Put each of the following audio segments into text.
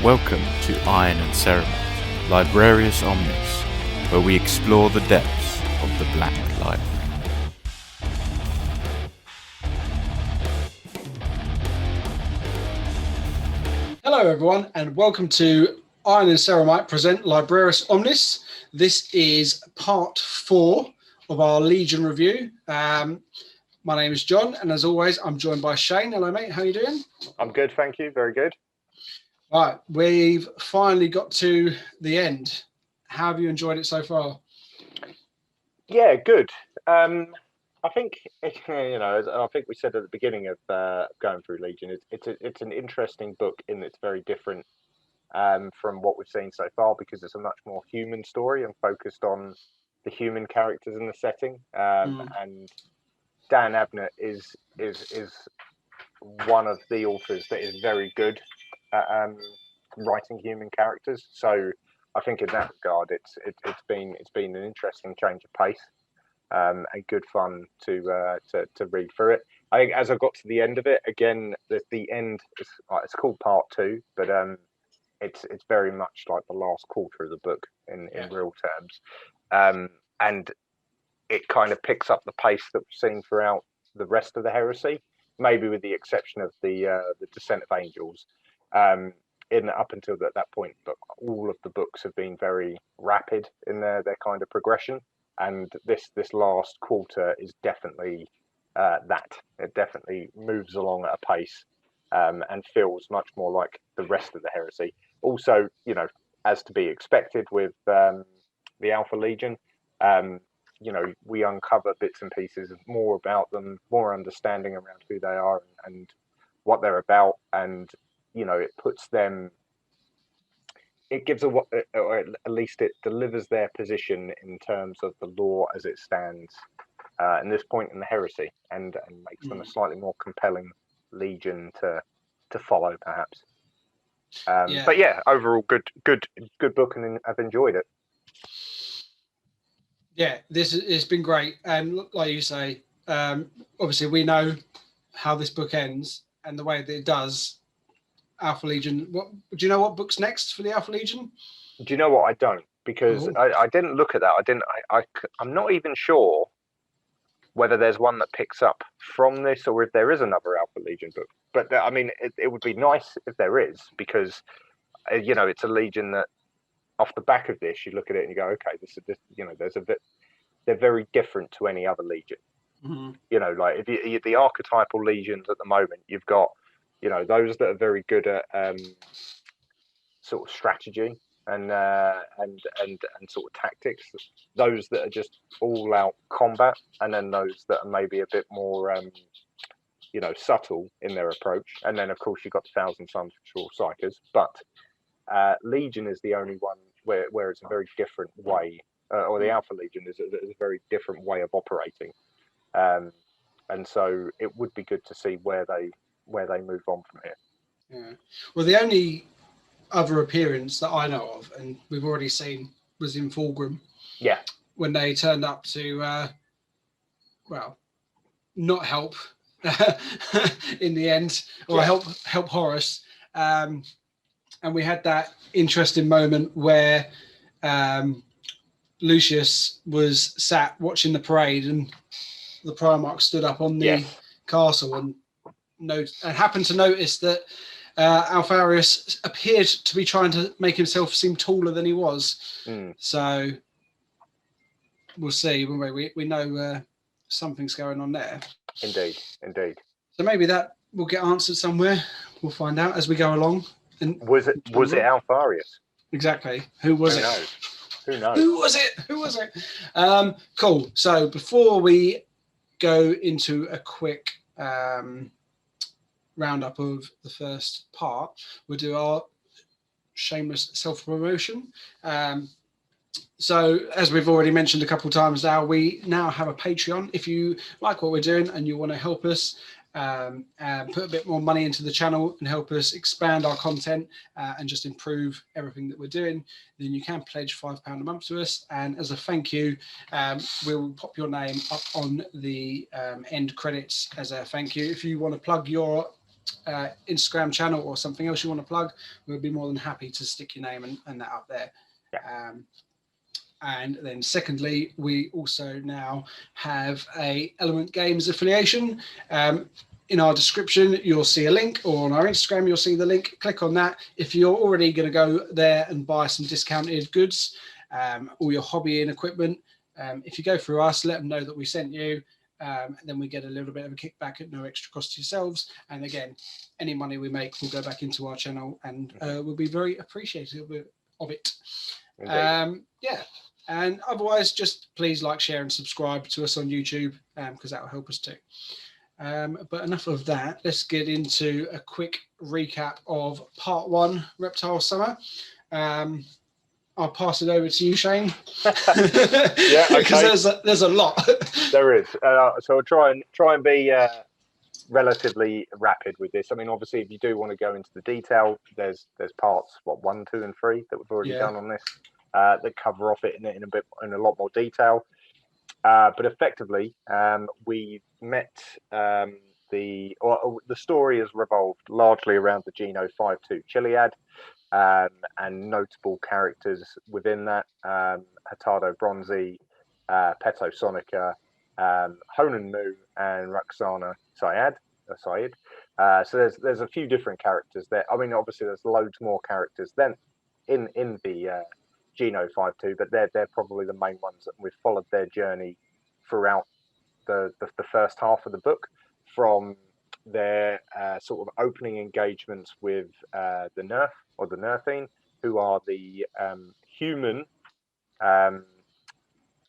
Welcome to Iron and Ceremony, Librarius Omnis, where we explore the depths of the Black Library. Hello everyone and welcome to Iron and Ceramite present Librarius Omnis. This is part 4 of our Legion review. My name is John and as always I'm joined by Shane. Hello mate, how are you doing? I'm good, thank you, very good. Right, we've finally got to the end. How have you enjoyed it so far? Yeah, good. I think I think we said at the beginning of going through Legion, it's an interesting book in that it's very different from what we've seen so far because it's a much more human story and focused on the human characters in the setting. And Dan Abnett is one of the authors that is very good at writing human characters. So I think in that regard, it's been an interesting change of pace. And good fun to read through it. I think as I got to the end of it, again, the end is it's called part 2, but it's very much like the last quarter of the book in real terms, and it kind of picks up the pace that we've seen throughout the rest of the heresy, maybe with the exception of the Descent of Angels. Up until that point, but all of the books have been very rapid in their kind of progression. And this last quarter is definitely that. It definitely moves along at a pace and feels much more like the rest of the heresy. Also, as to be expected with the Alpha Legion, we uncover bits and pieces more about them, more understanding around who they are and what they're about, and it puts them. It gives or at least it delivers their position in terms of the law as it stands in this point in the heresy, and makes them a slightly more compelling legion to follow, perhaps. But yeah, overall, good book, and I've enjoyed it. Yeah, it's been great, and like you say, obviously we know how this book ends and the way that it does. Alpha Legion. Do you know what book's next for the Alpha Legion? Do you know what? I don't, because I didn't look at that. I'm not even sure whether there's one that picks up from this or if there is another Alpha Legion book. But I mean, it would be nice if there is, because it's a Legion that off the back of this, you look at it and you go, okay, there's a bit. They're very different to any other Legion. Mm-hmm. Like if the archetypal legions at the moment, you've got. Those that are very good at sort of strategy and sort of tactics. Those that are just all out combat, and then those that are maybe a bit more, subtle in their approach. And then of course you've got the Thousand Suns for Short Psychers. But Legion is the only one where it's a very different way, or the Alpha Legion is a very different way of operating. And so it would be good to see where they move on from here. Yeah. Well, the only other appearance that I know of, and we've already seen, was in Fulgrim. Yeah. When they turned up to, not help in the end, or help Horus. And we had that interesting moment where Lucius was sat watching the parade, and the Primarch stood up on the castle and happened to notice that Alpharius appeared to be trying to make himself seem taller than he was. So we'll see. We know something's going on there. Indeed. So maybe that will get answered somewhere. We'll find out as we go along. And was it Alpharius? Exactly. Who was it? Who knows? Who was it? Cool. So before we go into a quick roundup of the first part, we'll do our shameless self-promotion. So as we've already mentioned a couple of times now, we now have a Patreon. If you like what we're doing and you want to help us put a bit more money into the channel and help us expand our content and just improve everything that we're doing, then you can pledge £5 a month to us, and as a thank you we'll pop your name up on the end credits as a thank you. If you want to plug your Instagram channel or something else you want to plug, we'll be more than happy to stick your name and that up there. Yeah. And then secondly, we also now have a Element Games affiliation. In our description, you'll see a link, or on our Instagram, you'll see the link. Click on that. If you're already going to go there and buy some discounted goods, all your hobby and equipment, if you go through us, let them know that we sent you. And then we get a little bit of a kickback at no extra cost to yourselves. And again, any money we make will go back into our channel, and we'll be very appreciative of it. Yeah. And otherwise, just please like, share, and subscribe to us on YouTube, because that will help us too. But enough of that. Let's get into a quick recap of part 1, Reptile Summer. I'll pass it over to you, Shane. Yeah, okay. Because there's a lot. There is. So I'll try and be relatively rapid with this. I mean, obviously, if you do want to go into the detail, there's parts 1, 2, and 3 that we've already done on this that cover off it in a lot more detail. But effectively, we met the story has revolved largely around the Geno 5-2 Chiliad. And notable characters within that: Hurtado Bronzy, Peto Sonica, Honan Mu, and Roxana Syed. So there's a few different characters there. I mean, obviously there's loads more characters than in the Geno 5-2, but they're probably the main ones, and we've followed their journey throughout the first half of the book, from their sort of opening engagements with the Nerf or the Nerfine, who are the human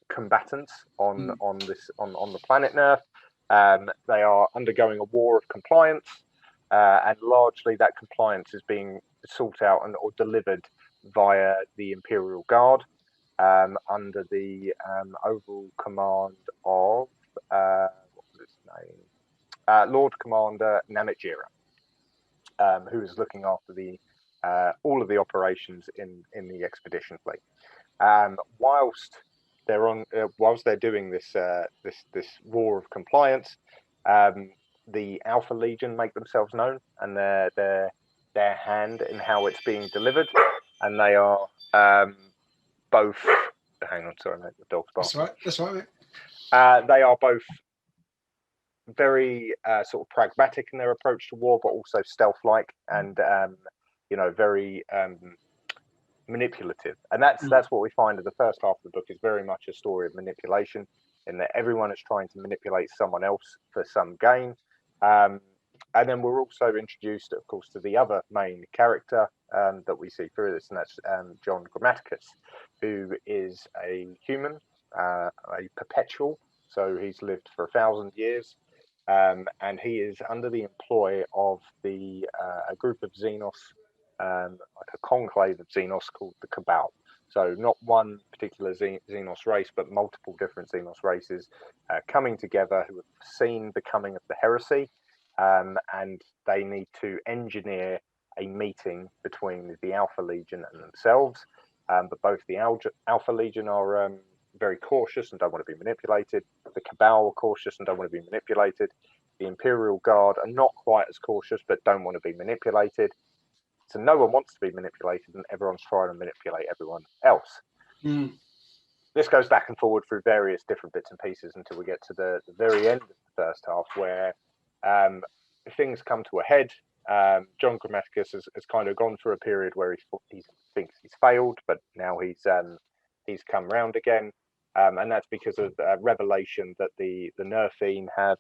combatants on the planet Nerf. They are undergoing a war of compliance, and largely that compliance is being sought out or delivered via the Imperial Guard, under the overall command of what was his name? Lord Commander Namitjira, who is looking after all of the operations in the expedition fleet. Whilst they're doing this war of compliance, the Alpha Legion make themselves known, and their hand in how it's being delivered, and they are both. Hang on, sorry, mate, the dog's barking. That's right, mate. They are both very sort of pragmatic in their approach to war, but also stealth-like and very manipulative. And that's what we find in the first half of the book is very much a story of manipulation, in that everyone is trying to manipulate someone else for some gain. And then we're also introduced, of course, to the other main character that we see through this, and that's John Gramaticus, who is a human, a perpetual. So he's lived for 1,000 years. And he is under the employ of a group of Xenos, like a conclave of Xenos called the Cabal. So not one particular Xenos race, but multiple different Xenos races coming together, who have seen the coming of the heresy, and they need to engineer a meeting between the Alpha Legion and themselves. But both the Alpha Legion are very cautious and don't want to be manipulated. The Cabal are cautious and don't want to be manipulated. The Imperial Guard are not quite as cautious but don't want to be manipulated. So no one wants to be manipulated, and everyone's trying to manipulate everyone else. This goes back and forward through various different bits and pieces until we get to the very end of the first half, where things come to a head. John Gramaticus has kind of gone through a period where he thinks he's failed, but now he's come round again. And that's because of a revelation that the Nerfine have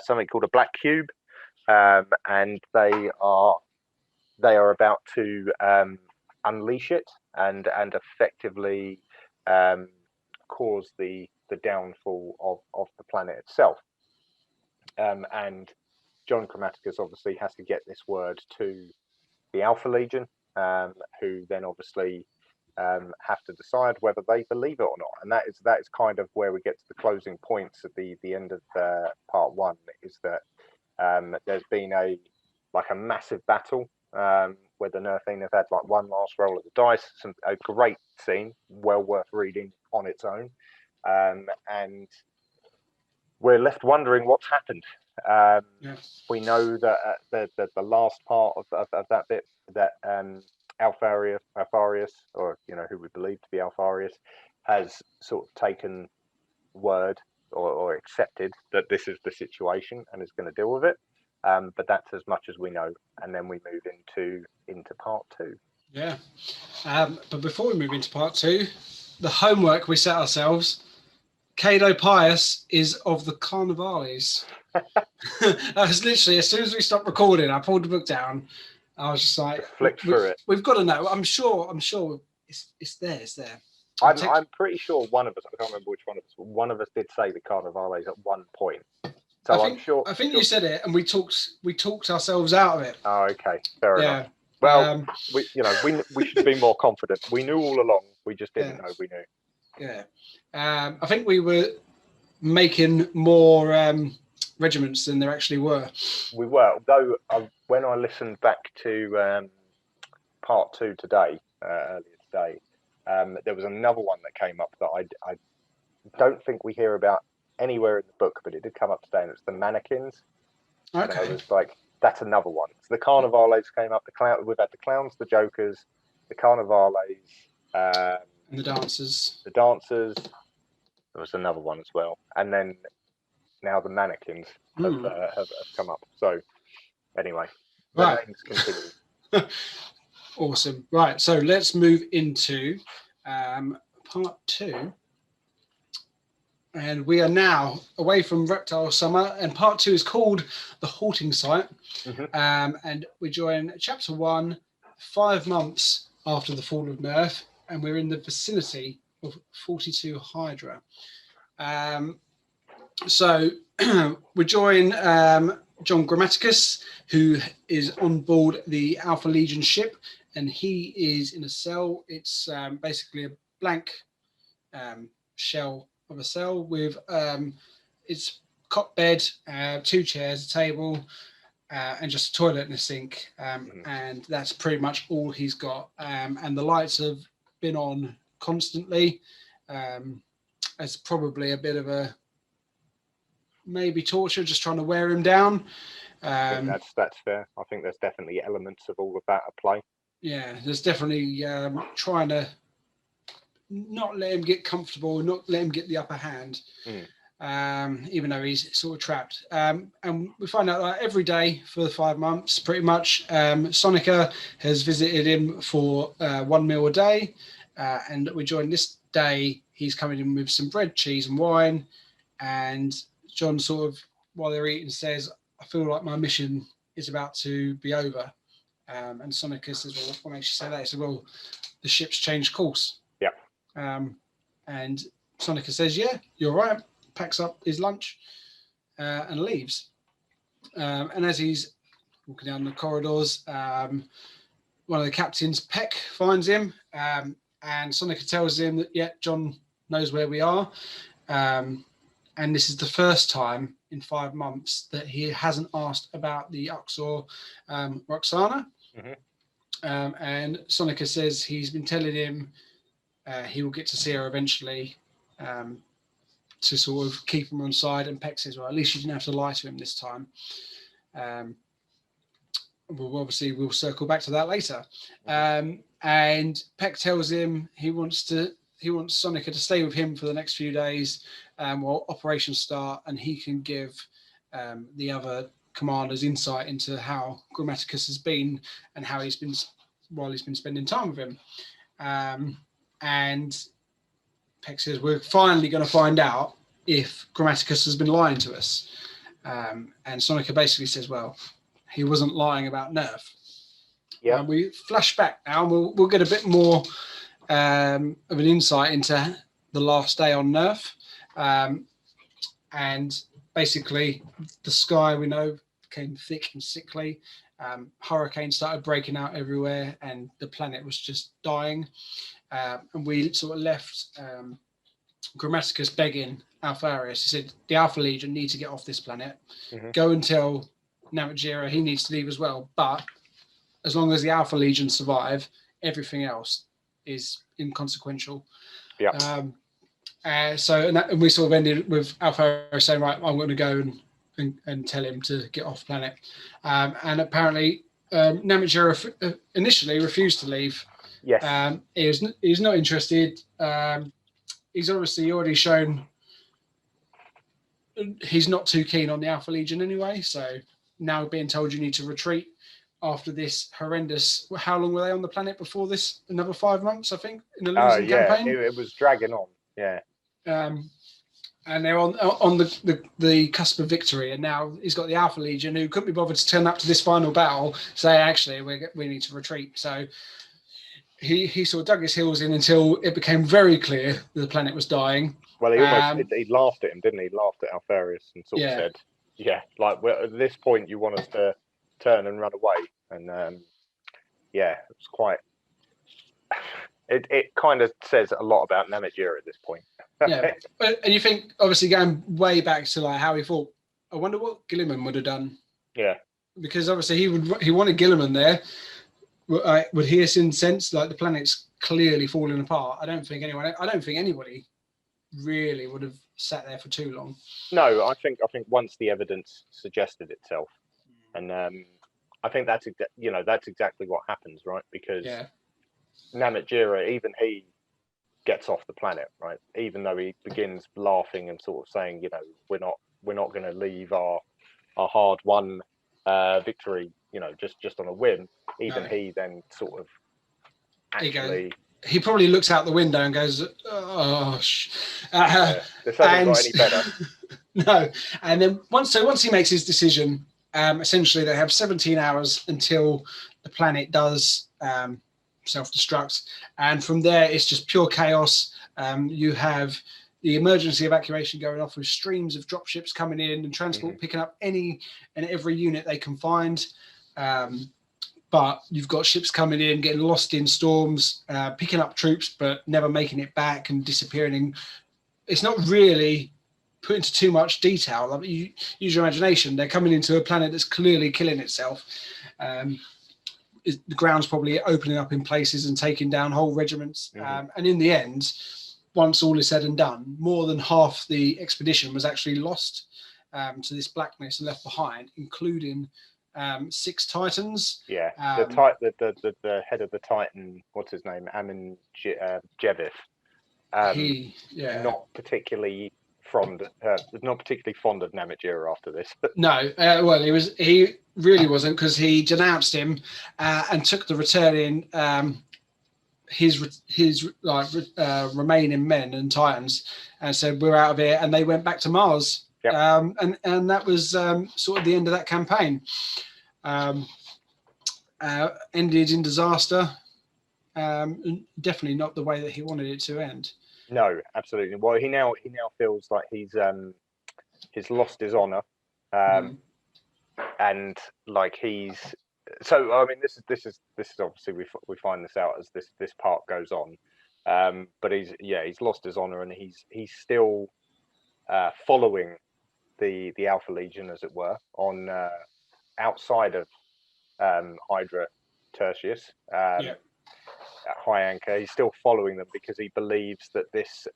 something called a black cube, and they are about to unleash it and effectively cause the downfall of the planet itself. And John Gramaticus obviously has to get this word to the Alpha Legion, who then obviously have to decide whether they believe it or not. And that is kind of where we get to the closing points at the end of part 1, is that there's been a massive battle where the Nerfine have had like one last roll of the dice. A great scene, well worth reading on its own. And we're left wondering what's happened. Yeah. We know that the last part of that bit, that Alfarius, or who we believe to be Alfarius, has sort of taken word or accepted that this is the situation and is going to deal with it. But that's as much as we know, and then we move into part 2. Yeah. But before we move into part 2, the homework we set ourselves. Cado Pius is of the Carnivales. That was literally, as soon as we stopped recording, I pulled the book down. I was just like, flicked through it. We've got to know. I'm sure it's there. It's there. I'm pretty sure one of us, I can't remember which one of us, but one of us did say the Carnivales at one point. So I think you said it, and we talked ourselves out of it. Oh, okay, fair enough. Well, we should be more confident. We knew all along. We just didn't know we knew. Yeah. I think we were making more regiments than there actually were. We were, though. When I listened back to part 2 today, earlier today, there was another one that came up that I don't think we hear about anywhere in the book, but it did come up today, and it's the mannequins. Okay. And I was like, that's another one. So the Carnivales came up. We've had the clowns, the jokers, the Carnivales, and the dancers. The dancers. There was another one as well, and then now the mannequins have come up. So anyway, the names continue. Awesome. Right, so let's move into part 2. And we are now away from Reptile Summer, and part 2 is called The Halting Site. And we join chapter 1, 5 months after the fall of Nerf, and we're in the vicinity of 42 Hydra. So we join John Gramaticus, who is on board the Alpha Legion ship, and he is in a cell. It's basically a blank shell of a cell with its cot bed, 2 chairs, a table, and just a toilet and a sink. And that's pretty much all he's got. And the lights have been on constantly. It's probably a bit of a maybe torture, just trying to wear him down. I think that's fair. I think there's definitely elements of all of that at play. Yeah, there's definitely trying to not let him get comfortable, not let him get the upper hand, even though he's sort of trapped. And we find out that every day for the 5 months, pretty much, Sonica has visited him for 1 meal a day. And we join this day, he's coming in with some bread, cheese and wine. And John sort of, while they're eating, says, I feel like my mission is about to be over. And Sonica says, well, what makes you say that? He said, well, the ship's changed course. Yeah. And Sonica says, yeah, you're right. Packs up his lunch and leaves. And as he's walking down the corridors, one of the captains, Peck, finds him. And Sonica tells him that, yeah, John knows where we are. And this is the first time in 5 months that he hasn't asked about the Uxor Roxana. And Sonica says he's been telling him he will get to see her eventually to sort of keep him on side. And Peck says, well, at least you didn't have to lie to him this time. We'll circle back to that later. And Peck tells him he wants Sonica to stay with him for the next few days while operations start, and he can give the other commanders insight into how Gramaticus has been and how he's been spending time with him. And Peck says, we're finally going to find out if Gramaticus has been lying to us. And Sonica basically says, well, he wasn't lying about Nerf. Yeah. We flash back now, and we'll get a bit more of an insight into the last day on Nerf. And basically, the sky, we know, became thick and sickly. Hurricanes started breaking out everywhere, and the planet was just dying. And we sort of left Gramaticus begging Alfarius. He said, the Alpha Legion need to get off this planet. Go and tell Namatjira he needs to leave as well. But as long as the Alpha Legion survive, everything else is inconsequential. And we sort of ended with Alpharis saying, right, I'm going to go and tell him to get off planet. And apparently Namatjira initially refused to leave. Yes. He's not interested. He's obviously already shown he's not too keen on the Alpha Legion anyway. So now being told you need to retreat after this horrendous. How long were they on the planet before this? Another 5 months, I think, in a losing campaign. It was dragging on. Yeah. And they're on the cusp of victory, and now he's got the Alpha Legion who couldn't be bothered to turn up to this final battle. Say, actually, we need to retreat. So he sort of dug his heels in until it became very clear that the planet was dying. Well, he laughed at him, didn't he? He laughed at Alpharius and sort of said, "Yeah, like at this point, you want us to turn and run away." And it was quite. It kind of says a lot about Namatjira at this point. Yeah, and you think obviously going way back to like how he thought, I wonder what Gilliman would have done. Yeah, because obviously he wanted Gilliman there. Would he have sensed like the planet's clearly falling apart? I don't think anybody really would have sat there for too long. No, I think once the evidence suggested itself, and I think that's exactly what happens, right? Because Namatjira, even he gets off the planet, right? Even though he begins laughing and sort of saying, we're not going to leave our hard-won victory, just on a whim. Even he then sort of actually. He probably looks out the window and goes, "Oh, this hasn't got any better." No, and then once he makes his decision, essentially they have 17 hours until the planet does self-destruct, and from there it's just pure chaos. You have the emergency evacuation going off with streams of dropships coming in and transport picking up any and every unit they can find. But you've got ships coming in, getting lost in storms, picking up troops, but never making it back and disappearing. It's not really put into too much detail. Like, you use your imagination. They're coming into a planet that's clearly killing itself. The ground's probably opening up in places and taking down whole regiments. And in the end, once all is said and done, more than half the expedition was actually lost to this blackness and left behind, including 6 Titans. Yeah, the head of the Titan, what's his name? Amin Jevith. Not particularly fond of Namatjira after this. No, well, he really wasn't, because he denounced him and took the returning his remaining men and Titans and said, "We're out of here," and they went back to Mars. Yep. And that was sort of the end of that campaign. Ended in disaster. Definitely not the way that he wanted it to end. No, absolutely. Well, he now feels like he's lost his honor, and like he's. So I mean, this is obviously we find this out as this part goes on, but he's lost his honor, and he's still following the Alpha Legion, as it were, on outside of Hydra Tertius at high anchor. He's still following them because he believes that this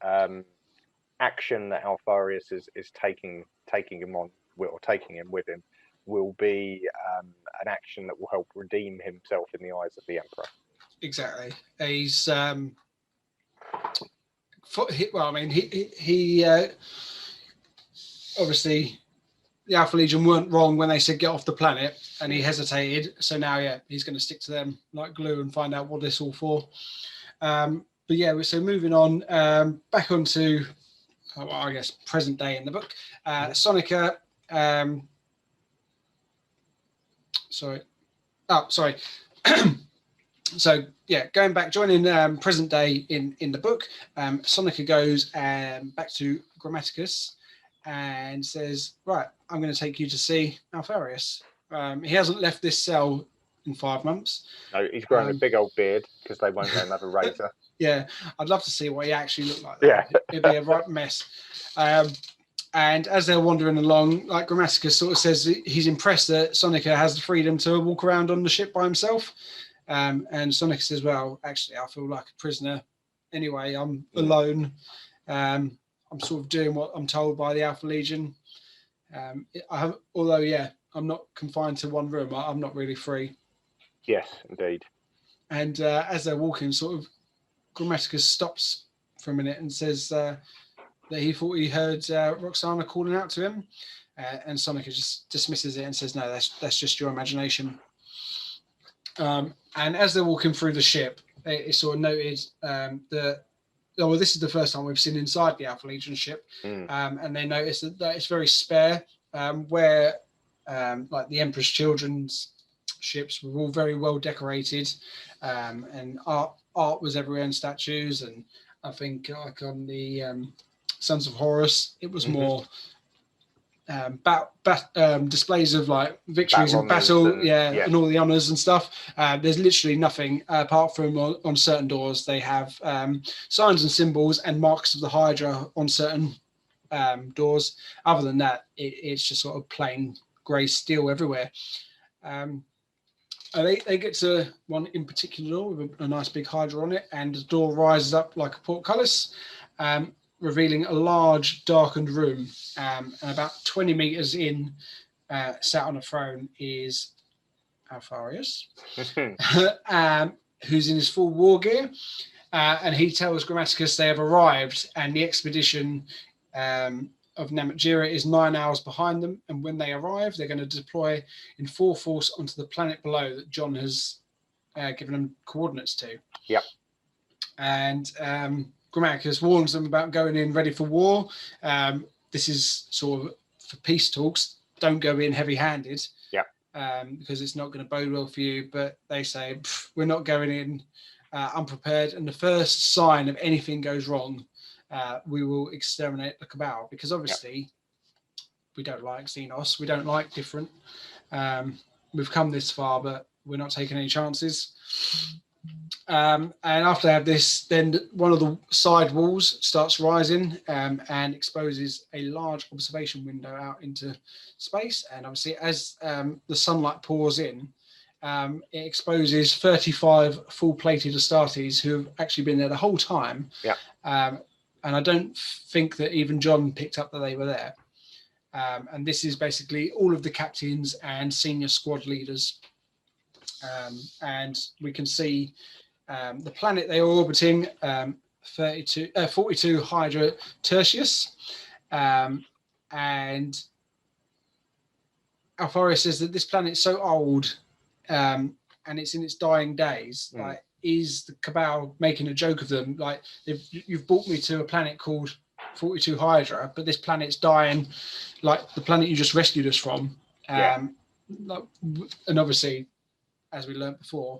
action that Alpharius is taking him on, or taking him with him, will be an action that will help redeem himself in the eyes of the Emperor. Exactly. He's he obviously, the Alpha Legion weren't wrong when they said get off the planet, and he hesitated. So now, he's going to stick to them like glue and find out what this all for. So moving on, back onto, I guess, present day in the book. Sonika. Sorry. So going back, joining present day in the book, Sonika goes back to Gramaticus and says, "Right, I'm going to take you to see Alpharius." He hasn't left this cell in 5 months. No, he's grown a big old beard because they won't let him have a razor. Yeah, I'd love to see what he actually looked like. Yeah, it'd be a right mess. And as they're wandering along, like Gramaticus sort of says, he's impressed that Sonika has the freedom to walk around on the ship by himself. And Sonika says, "Well, actually, I feel like a prisoner anyway. I'm alone." I'm sort of doing what I'm told by the Alpha Legion. Although I'm not confined to one room. I'm not really free. Yes, indeed. And as they're walking, sort of, Gramaticus stops for a minute and says that he thought he heard Roxana calling out to him, and Sonica just dismisses it and says, "No, that's just your imagination." And as they're walking through the ship, it's sort of noted that this is the first time we've seen inside the Alpha Legion ship, and they notice that it's very spare, where like the Emperor's Children's ships were all very well decorated, and art was everywhere in statues, and I think like on the Sons of Horus, it was more displays of like victories in battle, and all the honors and stuff. There's literally nothing apart from on certain doors they have signs and symbols and marks of the Hydra on certain doors. Other than that, it's just sort of plain grey steel everywhere. They get to one in particular door with a nice big Hydra on it, and the door rises up like a portcullis, revealing a large darkened room. And about 20 meters in, sat on a throne, is Alfarius, who's in his full war gear. And he tells Gramaticus they have arrived, and the expedition of Namatjira is 9 hours behind them. And when they arrive, they're going to deploy in full force onto the planet below that John has given them coordinates to. Yep. And Gramaticus warns them about going in ready for war. This is sort of for peace talks. Don't go in heavy-handed. Yeah. Because it's not going to bode well for you. But they say we're not going in unprepared. And the first sign of anything goes wrong, we will exterminate the Cabal. Because obviously, we don't like Xenos. We don't like different. We've come this far, but we're not taking any chances. And after they have this, then one of the side walls starts rising and exposes a large observation window out into space. And obviously, as the sunlight pours in, it exposes 35 full-plated Astartes who have actually been there the whole time. Yeah. And I don't think that even John picked up that they were there. And this is basically all of the captains and senior squad leaders. And we can see the planet they are orbiting, 42 Hydra Tertius. And Alfarius says that this planet is so old and it's in its dying days. Like, is the Cabal making a joke of them? Like, you've brought me to a planet called 42 Hydra, but this planet's dying like the planet you just rescued us from. And obviously, as we learned before,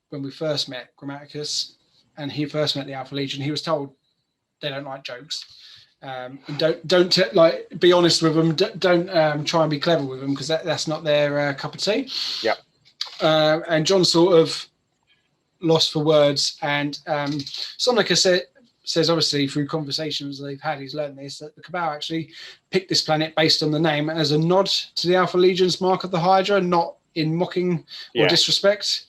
when we first met Gramaticus and he first met the Alpha Legion, he was told they don't like jokes. And don't be honest with them. Don't try and be clever with them, because that's not their cup of tea. Yeah. And John sort of lost for words, and Sonica says obviously through conversations they've had, he's learned this, that the Cabal actually picked this planet based on the name as a nod to the Alpha Legion's mark of the Hydra, not in mocking or disrespect.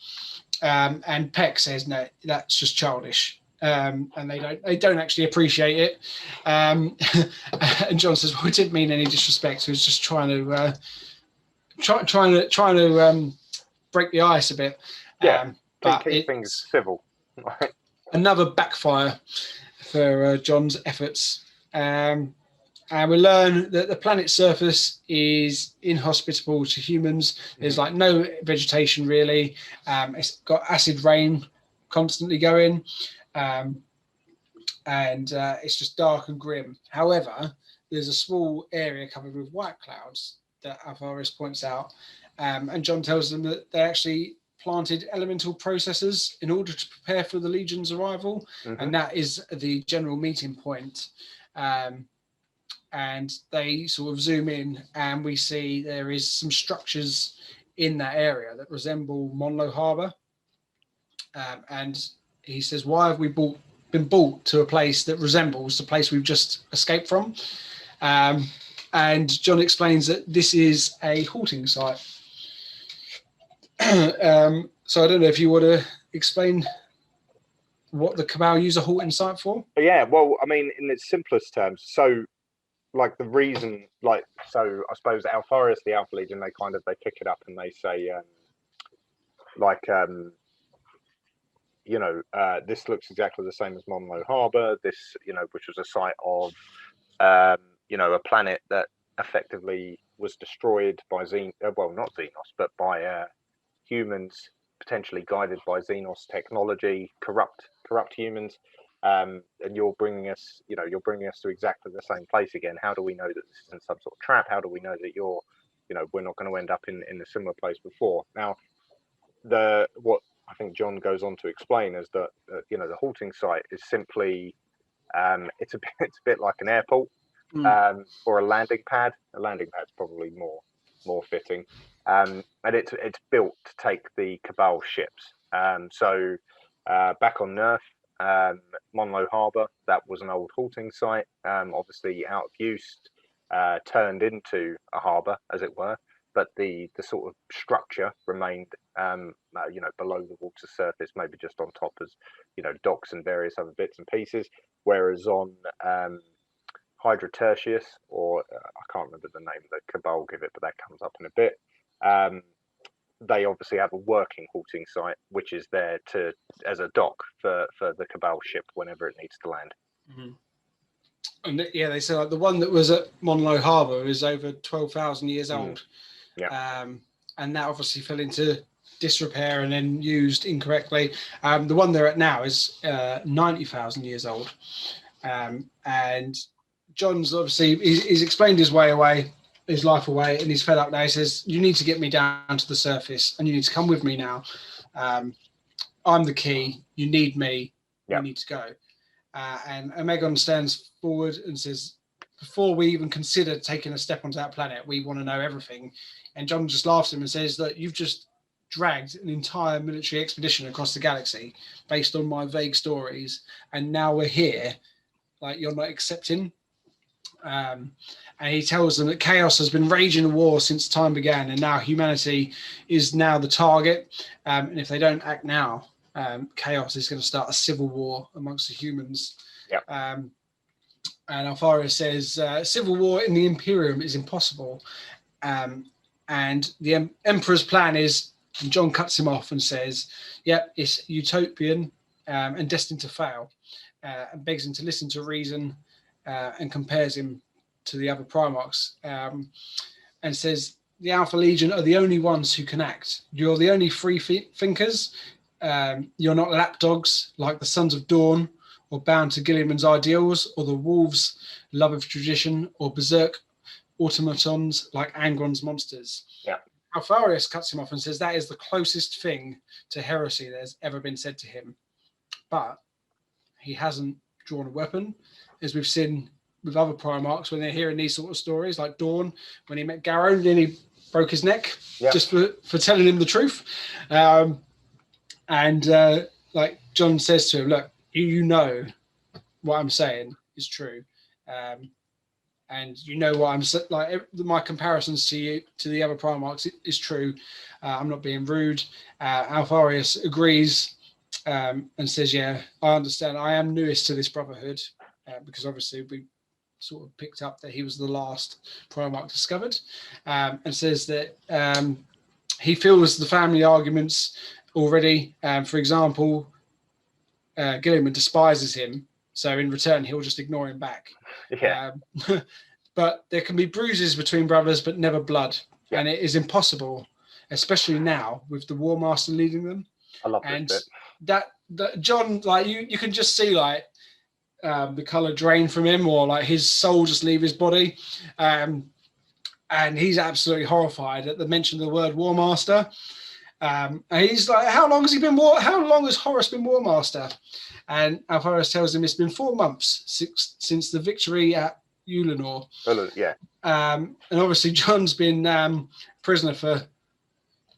And Peck says no, that's just childish, and they don't actually appreciate it. And John says, well, it didn't mean any disrespect. He was just trying to break the ice a bit. But keep things civil. Another backfire for John's efforts. And we learn that the planet's surface is inhospitable to humans. There's like no vegetation really. It's got acid rain constantly going. And it's just dark and grim. However, there's a small area covered with white clouds that Alfarius points out. And John tells them that they actually planted elemental processors in order to prepare for the Legion's arrival. And that is the general meeting point. And they sort of zoom in, and we see there is some structures in that area that resemble Monlo Harbour. And he says, why have we been brought to a place that resembles the place we've just escaped from? And John explains that this is a halting site. So I don't know if you want to explain what the Cabal use a halting site for? Yeah, well, I mean, in its simplest terms, so like the reason, like, so I suppose Alfarius, the Alpha Legion, they pick it up and they say, this looks exactly the same as Monlo Harbour. This, which was a site of, a planet that effectively was destroyed by not Xenos, but by humans, potentially guided by Xenos technology, corrupt humans. And you're bringing us to exactly the same place again. How do we know that this isn't some sort of trap? How do we know that we're not going to end up in a similar place before? Now, what I think John goes on to explain is that the halting site is simply it's a bit like an airport or a landing pad. A landing pad's probably more fitting, and it's built to take the Cabal ships. So back on Earth, Monlo Harbour, that was an old halting site, obviously out of use, turned into a harbour, as it were. But the sort of structure remained, below the water surface, maybe just on top as, docks and various other bits and pieces. Whereas on Hydra Tertius, or I can't remember the name that Cabal give it, but that comes up in a bit. They obviously have a working halting site, which is there as a dock for the Cabal ship whenever it needs to land. Mm-hmm. And yeah, they say like the one that was at Monlo Harbour is over 12,000 years old. Yeah. And that obviously fell into disrepair and then used incorrectly. The one they're at now is 90,000 years old. And John's obviously, he's explained his life away, and he's fed up now. He says, you need to get me down to the surface and you need to come with me now. I'm the key. You need me. Yep. You need to go. And Omegon stands forward and says, before we even consider taking a step onto that planet, we want to know everything. And John just laughs at him and says that you've just dragged an entire military expedition across the galaxy based on my vague stories. And now we're here. Like, you're not accepting. And he tells them that chaos has been raging war since time began. And now humanity is now the target. And if they don't act now, chaos is going to start a civil war amongst the humans. Yeah. And Alfarius says, civil war in the Imperium is impossible. And the Emperor's plan is, and John cuts him off and says, it's utopian and destined to fail, and begs him to listen to reason and compares him to the other Primarchs, and says, the Alpha Legion are the only ones who can act. You're the only free thinkers. You're not lapdogs like the Sons of Dawn, or bound to Gilliman's ideals, or the Wolves' love of tradition, or berserk automatons like Angron's monsters. Yeah. Alfarius cuts him off and says that is the closest thing to heresy that's ever been said to him. But he hasn't drawn a weapon, as we've seen with other Primarchs when they're hearing these sort of stories, like Dawn, when he met Garrow and then he broke his neck just for telling him the truth. Like John says to him, look, you know what I'm saying is true. And you know what I'm like. My comparisons to you, to the other Primarchs, is true. I'm not being rude. Alfarius agrees and says, "Yeah, I understand. I am newest to this brotherhood because obviously we sort of picked up that he was the last Primarch discovered," and says that he feels the family arguments already. For example, Gilliman despises him, so in return he'll just ignore him back. Yeah. But there can be bruises between brothers, but never blood. Yeah. And it is impossible, especially now with the War Master leading them. I love and this bit. That John, like you can just see like the color drain from him, or like his soul just leave his body. And he's absolutely horrified at the mention of the word War Master. And he's like, how long has Horus been War Master? And Alfarius tells him it's been 4 months since the victory at Ulanor. Yeah. And obviously John's been prisoner for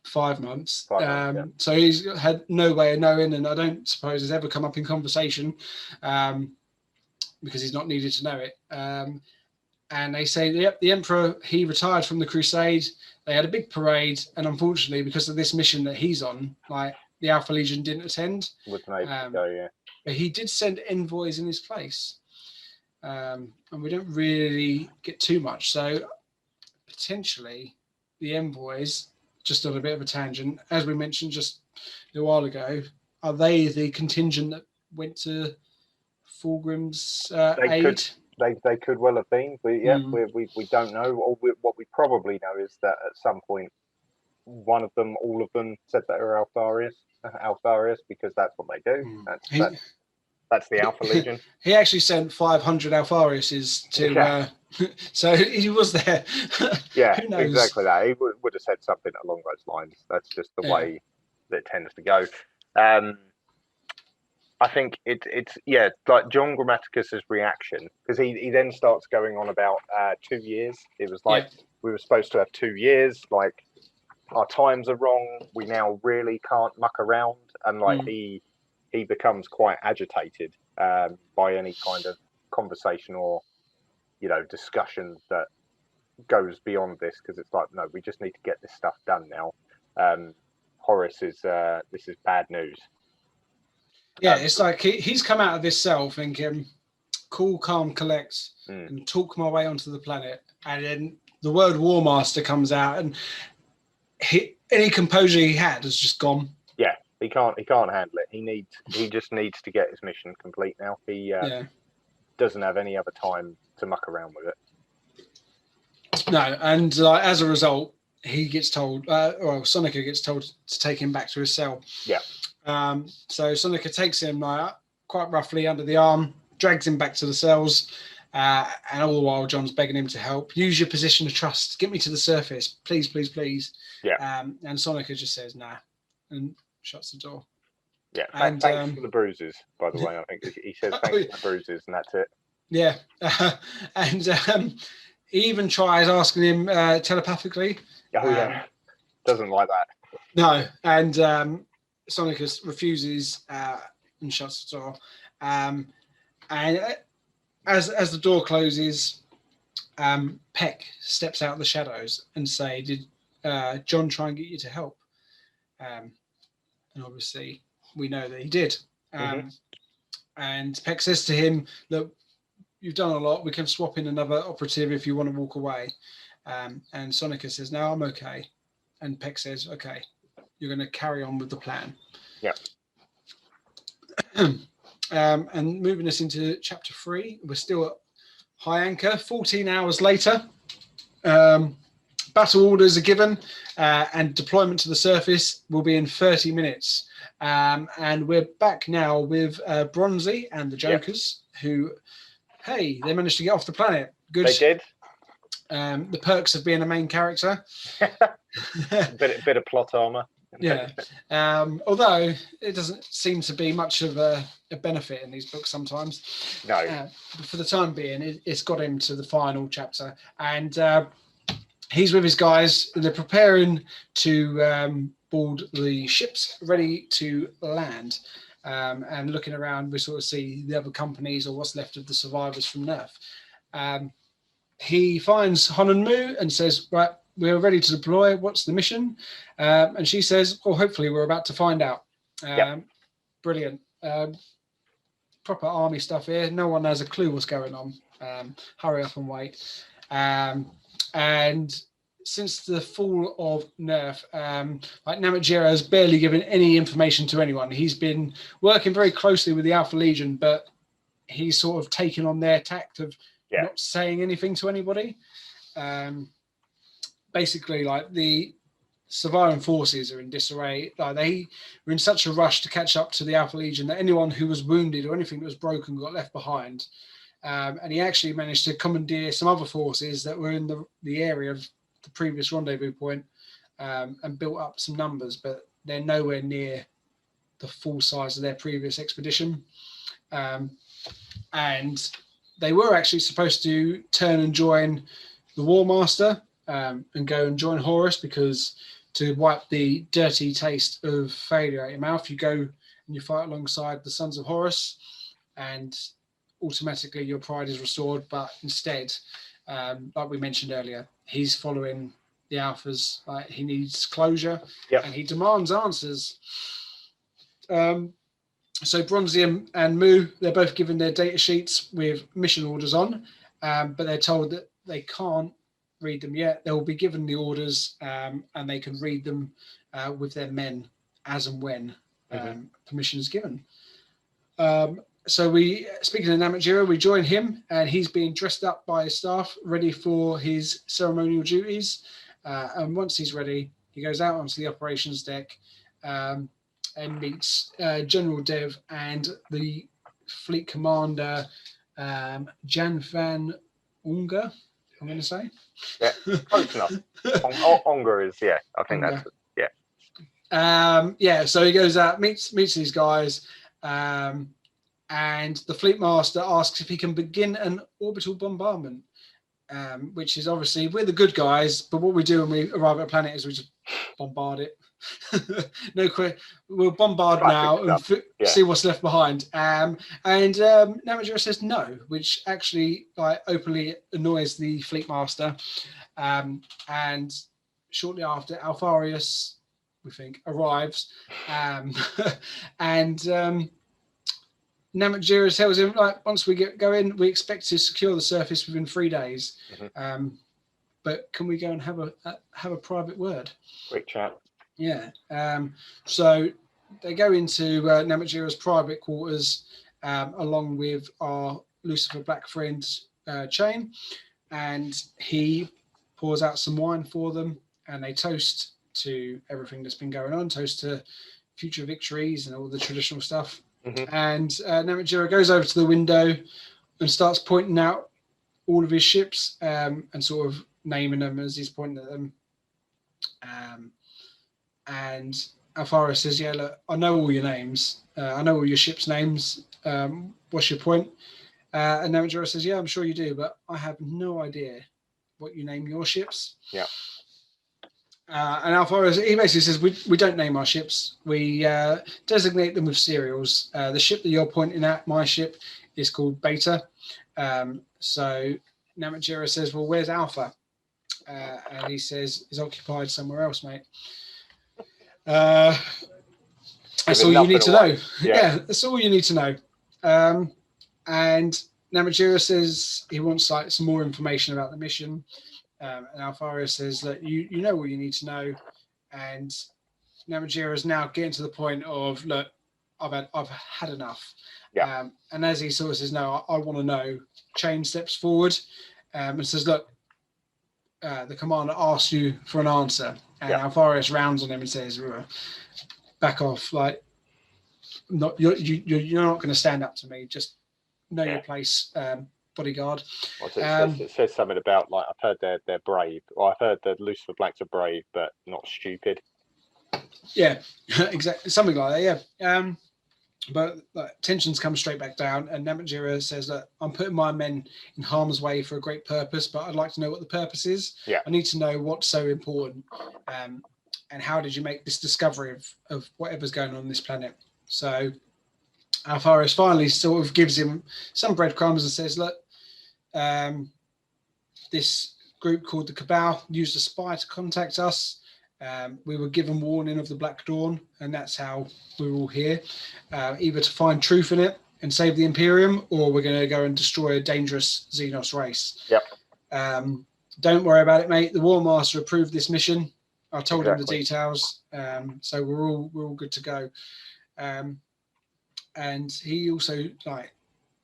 5 months. 5 months, yeah. So he's had no way of knowing, and I don't suppose has ever come up in conversation because he's not needed to know it. And they say, yep, the Emperor, he retired from the Crusade. They had a big parade, and unfortunately, because of this mission that he's on, like the Alpha Legion didn't attend. Wouldn't able to go, yeah. But he did send envoys in his place. And we don't really get too much. So potentially the envoys, just on a bit of a tangent, as we mentioned just a while ago, are they the contingent that went to Fulgrim's aid? They could well have been. We don't know. What we probably know is that at some point, one of them, all of them, said that they're Alfarius, because that's what they do. That's the Alpha Legion. He actually sent 500 Alfariuses to. So he was there. Yeah, exactly that. He would have said something along those lines. That's just the way that it tends to go. I think it's like John Grammaticus's reaction, because he then starts going on about 2 years. It was like we were supposed to have 2 years. Like, our times are wrong. We now really can't muck around, and like he becomes quite agitated by any kind of conversation or discussion that goes beyond this, because it's like, no, we just need to get this stuff done now. Horace is this is bad news. Yeah, it's like he's come out of this cell thinking, cool, calm, collect, and talk my way onto the planet. And then the word War Master comes out, and any composure he had has just gone. Yeah, he can't handle it. He just needs to get his mission complete now. He doesn't have any other time to muck around with it. No, and as a result, he gets told, Sonica gets told to take him back to his cell. Yeah. So Sonica takes him quite roughly under the arm, drags him back to the cells, and all the while John's begging him to help. Use your position of trust. Get me to the surface, please, please, please. Yeah. And Sonica just says nah, and shuts the door. Yeah. And thanks for the bruises, by the way. I think he says thanks for the bruises, and that's it. Yeah. And he even tries asking him telepathically. Oh yeah. Doesn't like that. No, and Sonicus refuses and shuts the door. And as the door closes, Peck steps out of the shadows and say, "Did John try and get you to help?" And obviously, we know that he did. And Peck says to him, "Look, you've done a lot. We can swap in another operative if you want to walk away." And Sonica says, "No, I'm okay." And Peck says, "Okay, you're going to carry on with the plan." Yeah. And moving us into chapter 3, we're still at high anchor. 14 hours later, battle orders are given, and deployment to the surface will be in 30 minutes. And we're back now with Bronzy and the Jokers, who, hey, they managed to get off the planet. Good. They did. The perks of being a main character. bit of plot armor. Yeah. Although it doesn't seem to be much of a benefit in these books sometimes. No. But for the time being, it's got him to the final chapter. And he's with his guys. They're preparing to board the ships, ready to land. And looking around, we sort of see the other companies or what's left of the survivors from Nerf. He finds Hon and Moo and says, "Right, we're ready to deploy. What's the mission?" And she says, "Well, hopefully we're about to find out." Brilliant. Proper army stuff here. No one has a clue what's going on. Hurry up and wait. And since the fall of Nerf, like Namatjira has barely given any information to anyone. He's been working very closely with the Alpha Legion, but he's sort of taken on their tact of not saying anything to anybody. Basically, like the Surviving forces are in disarray. Like they were in such a rush to catch up to the Alpha Legion that anyone who was wounded or anything that was broken got left behind. And he actually managed to commandeer some other forces that were in the area of the previous rendezvous point, and built up some numbers, but they're nowhere near the full size of their previous expedition. And they were actually supposed to turn and join the War Master, and go and join Horus, because to wipe the dirty taste of failure out your mouth, you go and you fight alongside the Sons of Horus, and automatically your pride is restored. But instead, like we mentioned earlier, he's following the Alphas. He needs closure, and he demands answers. So Bronzy and Moo, they're both given their data sheets with mission orders on, but they're told that they can't read them yet. They'll be given the orders, and they can read them with their men as and when permission is given. So speaking of Namatjira, we join him, and he's being dressed up by his staff, ready for his ceremonial duties. And once he's ready, he goes out onto the operations deck, and meets General Dev and the fleet commander, Jan van Unger, I'm going to say. Yeah, close enough. Unger is, yeah, I think Unger. that's, yeah. So he goes out, meets these guys, and the fleet master asks if he can begin an orbital bombardment, which is obviously, we're the good guys, but what we do when we arrive at a planet is we just bombard it. No quick. We'll bombard now and see what's left behind. And Namatjira says no, which actually openly annoys the fleet master. And shortly after, Alfarius, we think, arrives, and Namatjira tells him, once we go in, we expect to secure the surface within 3 days. But can we go and have a private word? Quick chat. Yeah. So they go into Namatjira's private quarters, along with our Lucifer Black friend Chain, and he pours out some wine for them, and they toast to everything that's been going on, toast to future victories and all the traditional stuff. And Namatjira goes over to the window and starts pointing out all of his ships, and sort of naming them as he's pointing at them. And Alfaro says, yeah, look, I know all your names. I know all your ships' names. What's your point? And Namatjira says, yeah, I'm sure you do, but I have no idea what you name your ships. Yeah. And Alfaro, he basically says, we don't name our ships. We designate them with serials. The ship that you're pointing at, my ship, is called Beta. So Namatjira says, well, where's Alpha? And he says, he's occupied somewhere else, mate. That's all you need to know. Yeah, that's all you need to know. And Namatjira says he wants some more information about the mission. And Alfaro says that you know what you need to know. And Namatjira is now getting to the point of, look, I've had enough. Yeah. And as he sort of says, no, I want to know. Chain steps forward and says, look, the commander asks you for an answer. And Alfarius rounds on him and says, back off, you're not going to stand up to me. Just know your place, bodyguard. It says something about, I've heard they're brave. Well, I've heard that Lucifer Blacks are brave, but not stupid. Yeah, exactly. Something like that, yeah. But tensions come straight back down, and Namatjira says that I'm putting my men in harm's way for a great purpose, but I'd like to know what the purpose is. Yeah. I need to know what's so important, and how did you make this discovery of whatever's going on this planet. So Alfarius finally sort of gives him some breadcrumbs and says, look, this group called the Cabal used a spy to contact us. We were given warning of the Black Dawn, and that's how we're all here, either to find truth in it and save the Imperium, or we're going to go and destroy a dangerous Xenos race. Yep. Don't worry about it, mate. The War Master approved this mission. I told him the details, so we're all good to go. And he also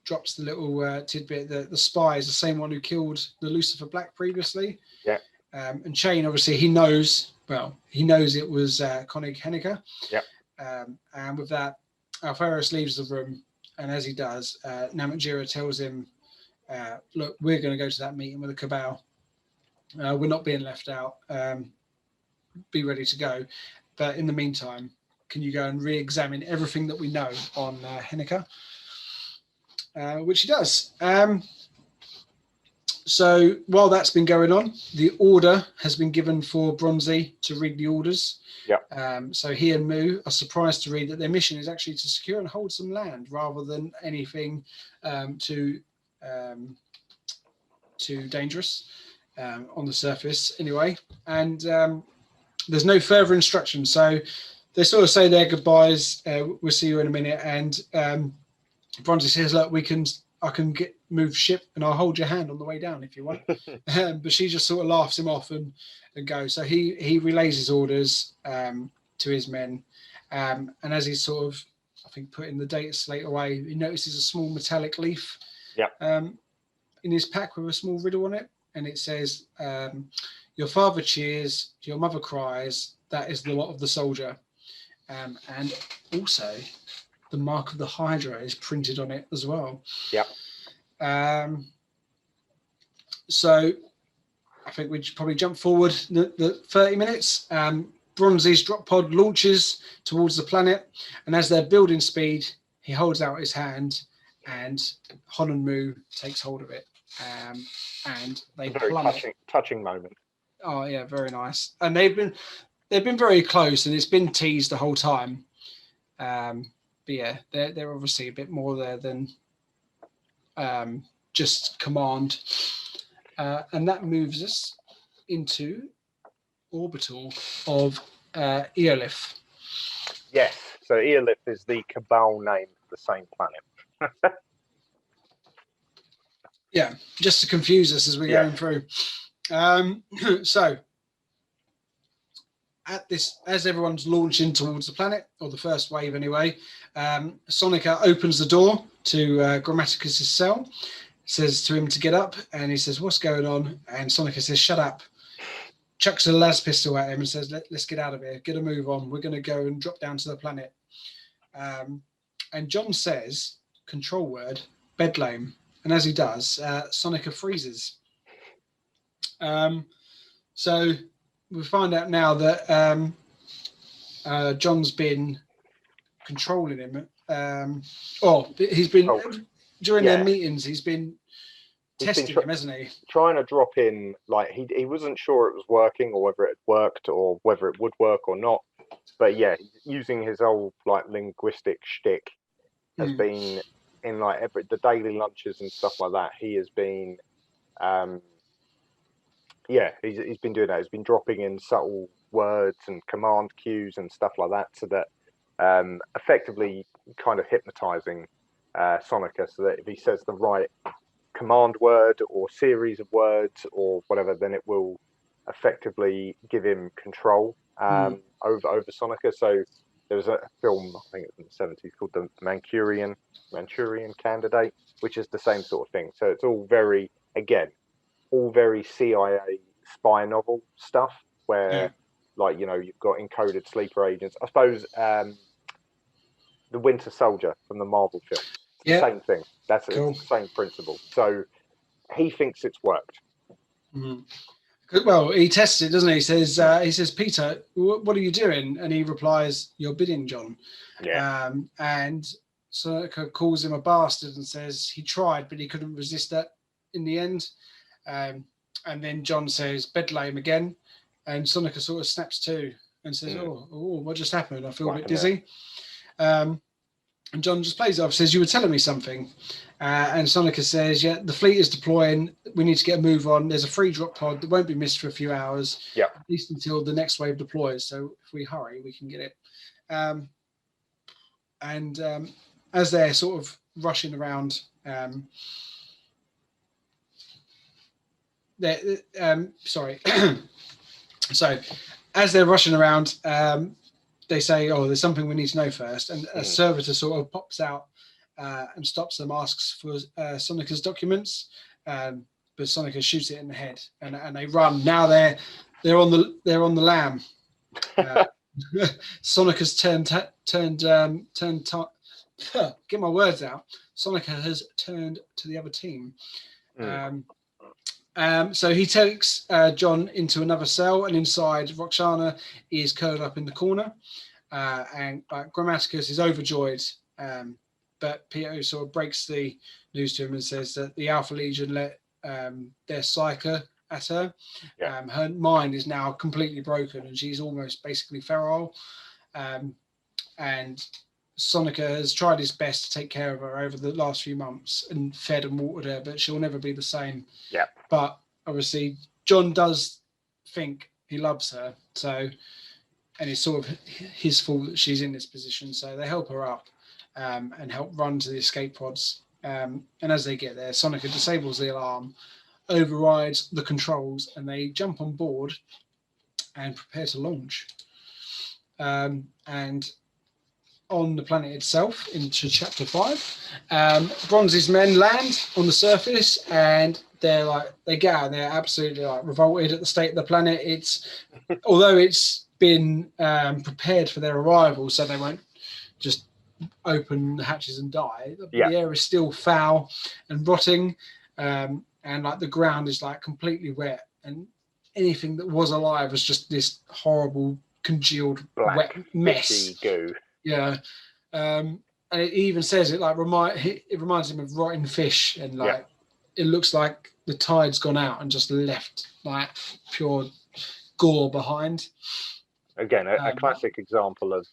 drops the little tidbit that the spy is the same one who killed the Lucifer Black previously. Yeah. And Chain, obviously, he knows it was Koenig Henniker. Yeah. And with that, Alfarius leaves the room, and as he does, Namatjira tells him, look, we're going to go to that meeting with the Cabal. We're not being left out. Be ready to go. But in the meantime, can you go and re-examine everything that we know on Henniker? Which he does. So while that's been going on, the order has been given for Bronzy to read the orders. Yeah. So he and Moo are surprised to read that their mission is actually to secure and hold some land rather than anything too dangerous on the surface anyway. And there's no further instruction. So they sort of say their goodbyes. We'll see you in a minute. And Bronzy says, "Look, I can move ship, and I'll hold your hand on the way down if you want." But she just sort of laughs him off and goes. So he relays his orders to his men, and as he's sort of, I think, putting the data slate away, he notices a small metallic leaf. In his pack with a small riddle on it, and it says, "Your father cheers, your mother cries. That is the lot of the soldier." And also, the mark of the Hydra is printed on it as well. So I think we should probably jump forward the 30 minutes. Bronzy's drop pod launches towards the planet, and as they're building speed, he holds out his hand, and Hon and Mu takes hold of it, and they plummet. Touching moment. Oh yeah, very nice. And they've been very close, and it's been teased the whole time. But yeah, they're obviously a bit more there than just command, and that moves us into orbital of Eolith. Yes, so Eolith is the Cabal name for the same planet. Yeah, just to confuse us as we're going through. So as everyone's launching towards the planet, or the first wave anyway, Sonica opens the door to Gramaticus' cell, says to him to get up, and he says, "What's going on?" And Sonica says, "Shut up." Chucks a las pistol at him and says, let's get out of here, get a move on. We're going to go and drop down to the planet. And John says, control word, bedlame. And as he does, Sonica freezes. So we find out now that John's been controlling him. He's been, during their meetings, he's been testing him, hasn't he? Trying to drop in, like, he wasn't sure it was working, or whether it worked, or whether it would work or not. But yeah, using his old, like, linguistic shtick has been in, like, the daily lunches and stuff like that. He has been, he's been doing that. He's been dropping in subtle words and command cues and stuff like that, so that effectively kind of hypnotizing Sonica, so that if he says the right command word or series of words or whatever, then it will effectively give him control over Sonica. So there was a film, I think it was in the 70s, called The Manchurian Candidate, which is the same sort of thing. So it's all very CIA spy novel stuff, where like, you know, you've got encoded sleeper agents. I suppose the Winter Soldier from the Marvel film. Same thing. That's cool. The same principle. So he thinks it's worked. Well, he tests it, doesn't he? He says, "Peter, what are you doing?" And he replies, "You're bidding, John." And Sonica calls him a bastard and says he tried, but he couldn't resist that in the end. And then John says, "Bedlame" again, and Sonica sort of snaps to and says, "Oh, what just happened? I feel a bit dizzy." And John just plays it off, says, "You were telling me something." And Sonica says, "Yeah, the fleet is deploying. We need to get a move on. There's a free drop pod that won't be missed for a few hours, at least until the next wave deploys. So if we hurry, we can get it." As they're sort of rushing around, so as they're rushing around, they say, "Oh, there's something we need to know first." And a servitor sort of pops out and stops them, asks for Sonica's documents, but Sonica shoots it in the head, and they run. Now they're on the lam. Sonica's get my words out. Sonica has turned to the other team. So he takes John into another cell, and inside, Roxana is curled up in the corner, and Gramaticus is overjoyed. But Peter sort of breaks the news to him and says that the Alpha Legion let their psyker at her. Her mind is now completely broken, and she's almost basically feral. And Sonica has tried his best to take care of her over the last few months and fed and watered her, but she'll never be the same. But obviously, John does think he loves her, so and it's sort of his fault that she's in this position. So they help her up and help run to the escape pods. And as they get there, Sonica disables the alarm, overrides the controls, and they jump on board and prepare to launch. And on the planet itself, into Chapter 5, Bronze's men land on the surface, and they get out and they're absolutely revolted at the state of the planet. Although it's been prepared for their arrival, so they won't just open the hatches and die. The air is still foul and rotting, and the ground is completely wet, and anything that was alive was just this horrible congealed black, wet mess. fishy goo. Yeah, and it even says it reminds him of rotting fish, and it looks like the tide's gone out and just left pure gore behind. Again, a classic example of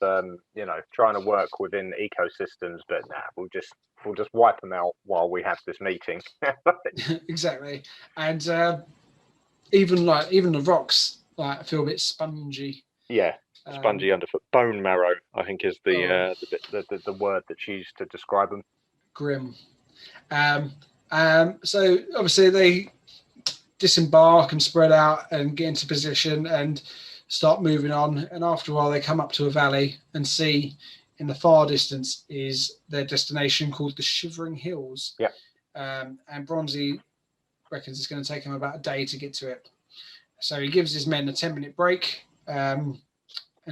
trying to work within ecosystems, but we'll just wipe them out while we have this meeting. Exactly, and even the rocks feel a bit spongy. Yeah, spongy underfoot. Bone marrow, I think, is the word that's used to describe them. Grim. So obviously they disembark and spread out and get into position and start moving on. And after a while, they come up to a valley and see in the far distance is their destination called the Shivering Hills. Yeah. And Bronzy reckons it's going to take him about a day to get to it. So he gives his men a 10-minute break and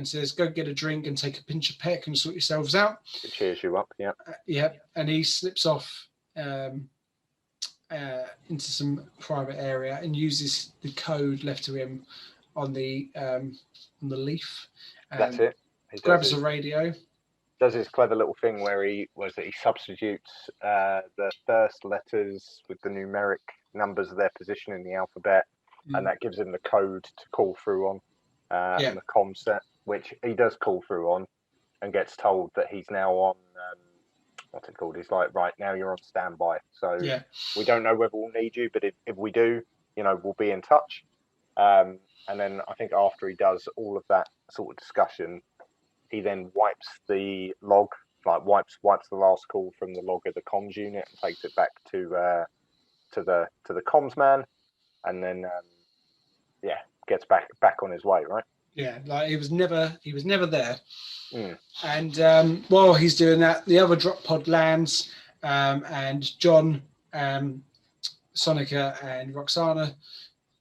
says, go get a drink and take a pinch of peck and sort yourselves out. It cheers you up, yeah. And he slips off into some private area and uses the code left to him on the leaf. That's it. He grabs a radio. Does his clever little thing where he substitutes the first letters with the numeric numbers of their position in the alphabet, and that gives him the code to call through on and the comm set, which he does call through on, and gets told that he's now on what's it called? He's like, right now you're on standby. So we don't know whether we'll need you, but if we do, we'll be in touch. And then I think after he does all of that sort of discussion, he then wipes the log, wipes the last call from the log of the comms unit and takes it back to the comms man, and then gets back on his way, right? Yeah, he was never there. And while he's doing that, the other drop pod lands, and John, Sonica, and Roxana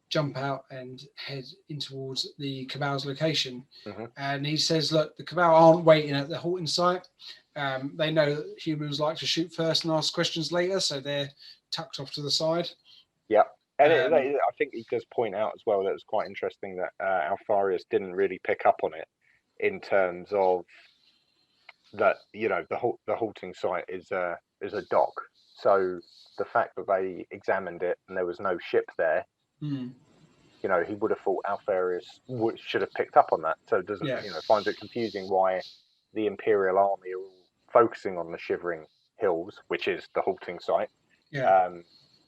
jump out and head in towards the Cabals location. And he says, look, the Cabal aren't waiting at the halting site. They know that humans like to shoot first and ask questions later, so they're tucked off to the side. Yeah. And I think he does point out as well that it was quite interesting that Alfarius didn't really pick up on it in terms of that, the halting site is a dock. So the fact that they examined it and there was no ship there, he would have thought Alfarius should have picked up on that. So it doesn't, finds it confusing why the Imperial Army are all focusing on the Shivering Hills, which is the halting site.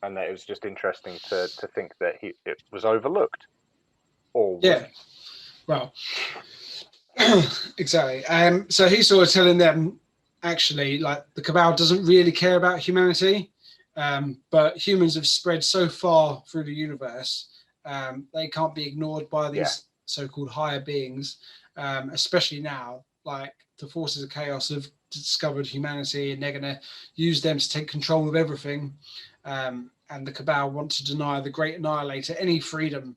And that it was just interesting to think that it was overlooked. Well, exactly. So he's sort of telling them, actually, the Cabal doesn't really care about humanity, but humans have spread so far through the universe, they can't be ignored by these so-called higher beings, especially now. The forces of chaos have discovered humanity, and they're going to use them to take control of everything. And the Cabal want to deny the Great Annihilator any freedom.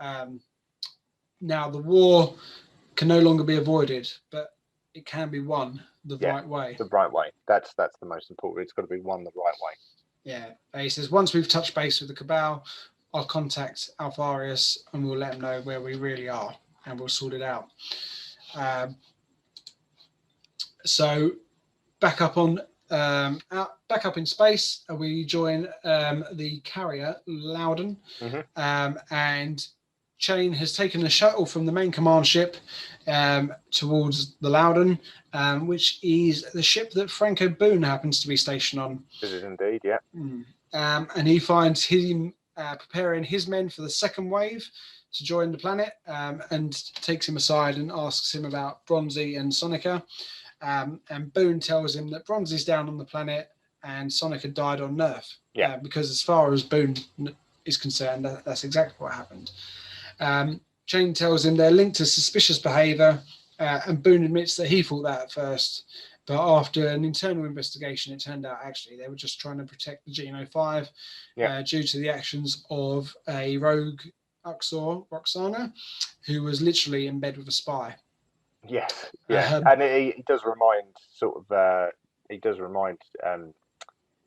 Now, the war can no longer be avoided, but it can be won the right way. The right way. That's the most important. It's got to be won the right way. Yeah. He says, once we've touched base with the Cabal, I'll contact Alfarius and we'll let him know where we really are, and we'll sort it out. So back up in space, we join the carrier Loudon, and Chain has taken a shuttle from the main command ship towards the Loudon, which is the ship that Franco Boone happens to be stationed on. It is indeed, yeah. And he finds him preparing his men for the second wave to join the planet, and takes him aside and asks him about Bronzy and Sonica. And Boone tells him that Bronzy's down on the planet and Sonica died on Nerf. Because as far as Boone is concerned, that's exactly what happened. Chain tells him they're linked to suspicious behaviour, and Boone admits that he thought that at first. But after an internal investigation, it turned out actually they were just trying to protect the Geno 5 due to the actions of a rogue Uxor, Roxana, who was literally in bed with a spy. Yes, and he does remind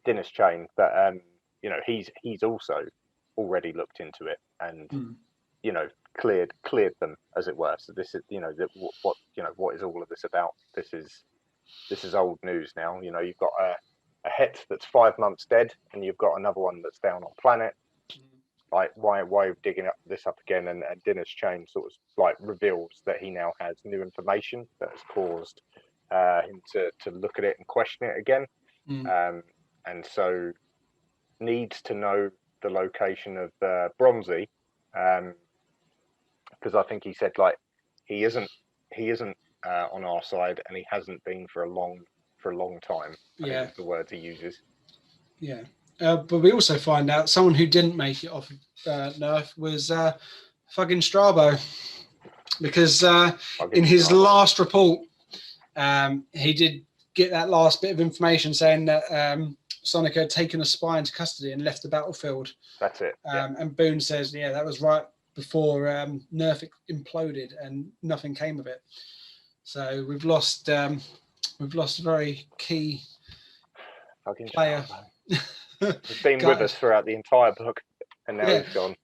Dennis Chain that he's also already looked into it and cleared them, as it were. So this is what is all of this about? This is old news now. You've got a het that's 5 months dead, and you've got another one that's down on planet. Like, why digging this up again? And Dennis Chain sort of like reveals that he now has new information that has caused him to look at it and question it again. And so needs to know the location of Bronzy, because I think he said like he isn't on our side, and he hasn't been for a long time. I think is the words he uses. Yeah. But we also find out someone who didn't make it off Nerf was fucking Strabo, because in his last report, he did get that last bit of information saying that Sonica had taken a spy into custody and left the battlefield. That's it. And Boone says, that was right before Nerf imploded, and nothing came of it. So we've lost a very key player. He's been with us throughout the entire book, and now he's gone.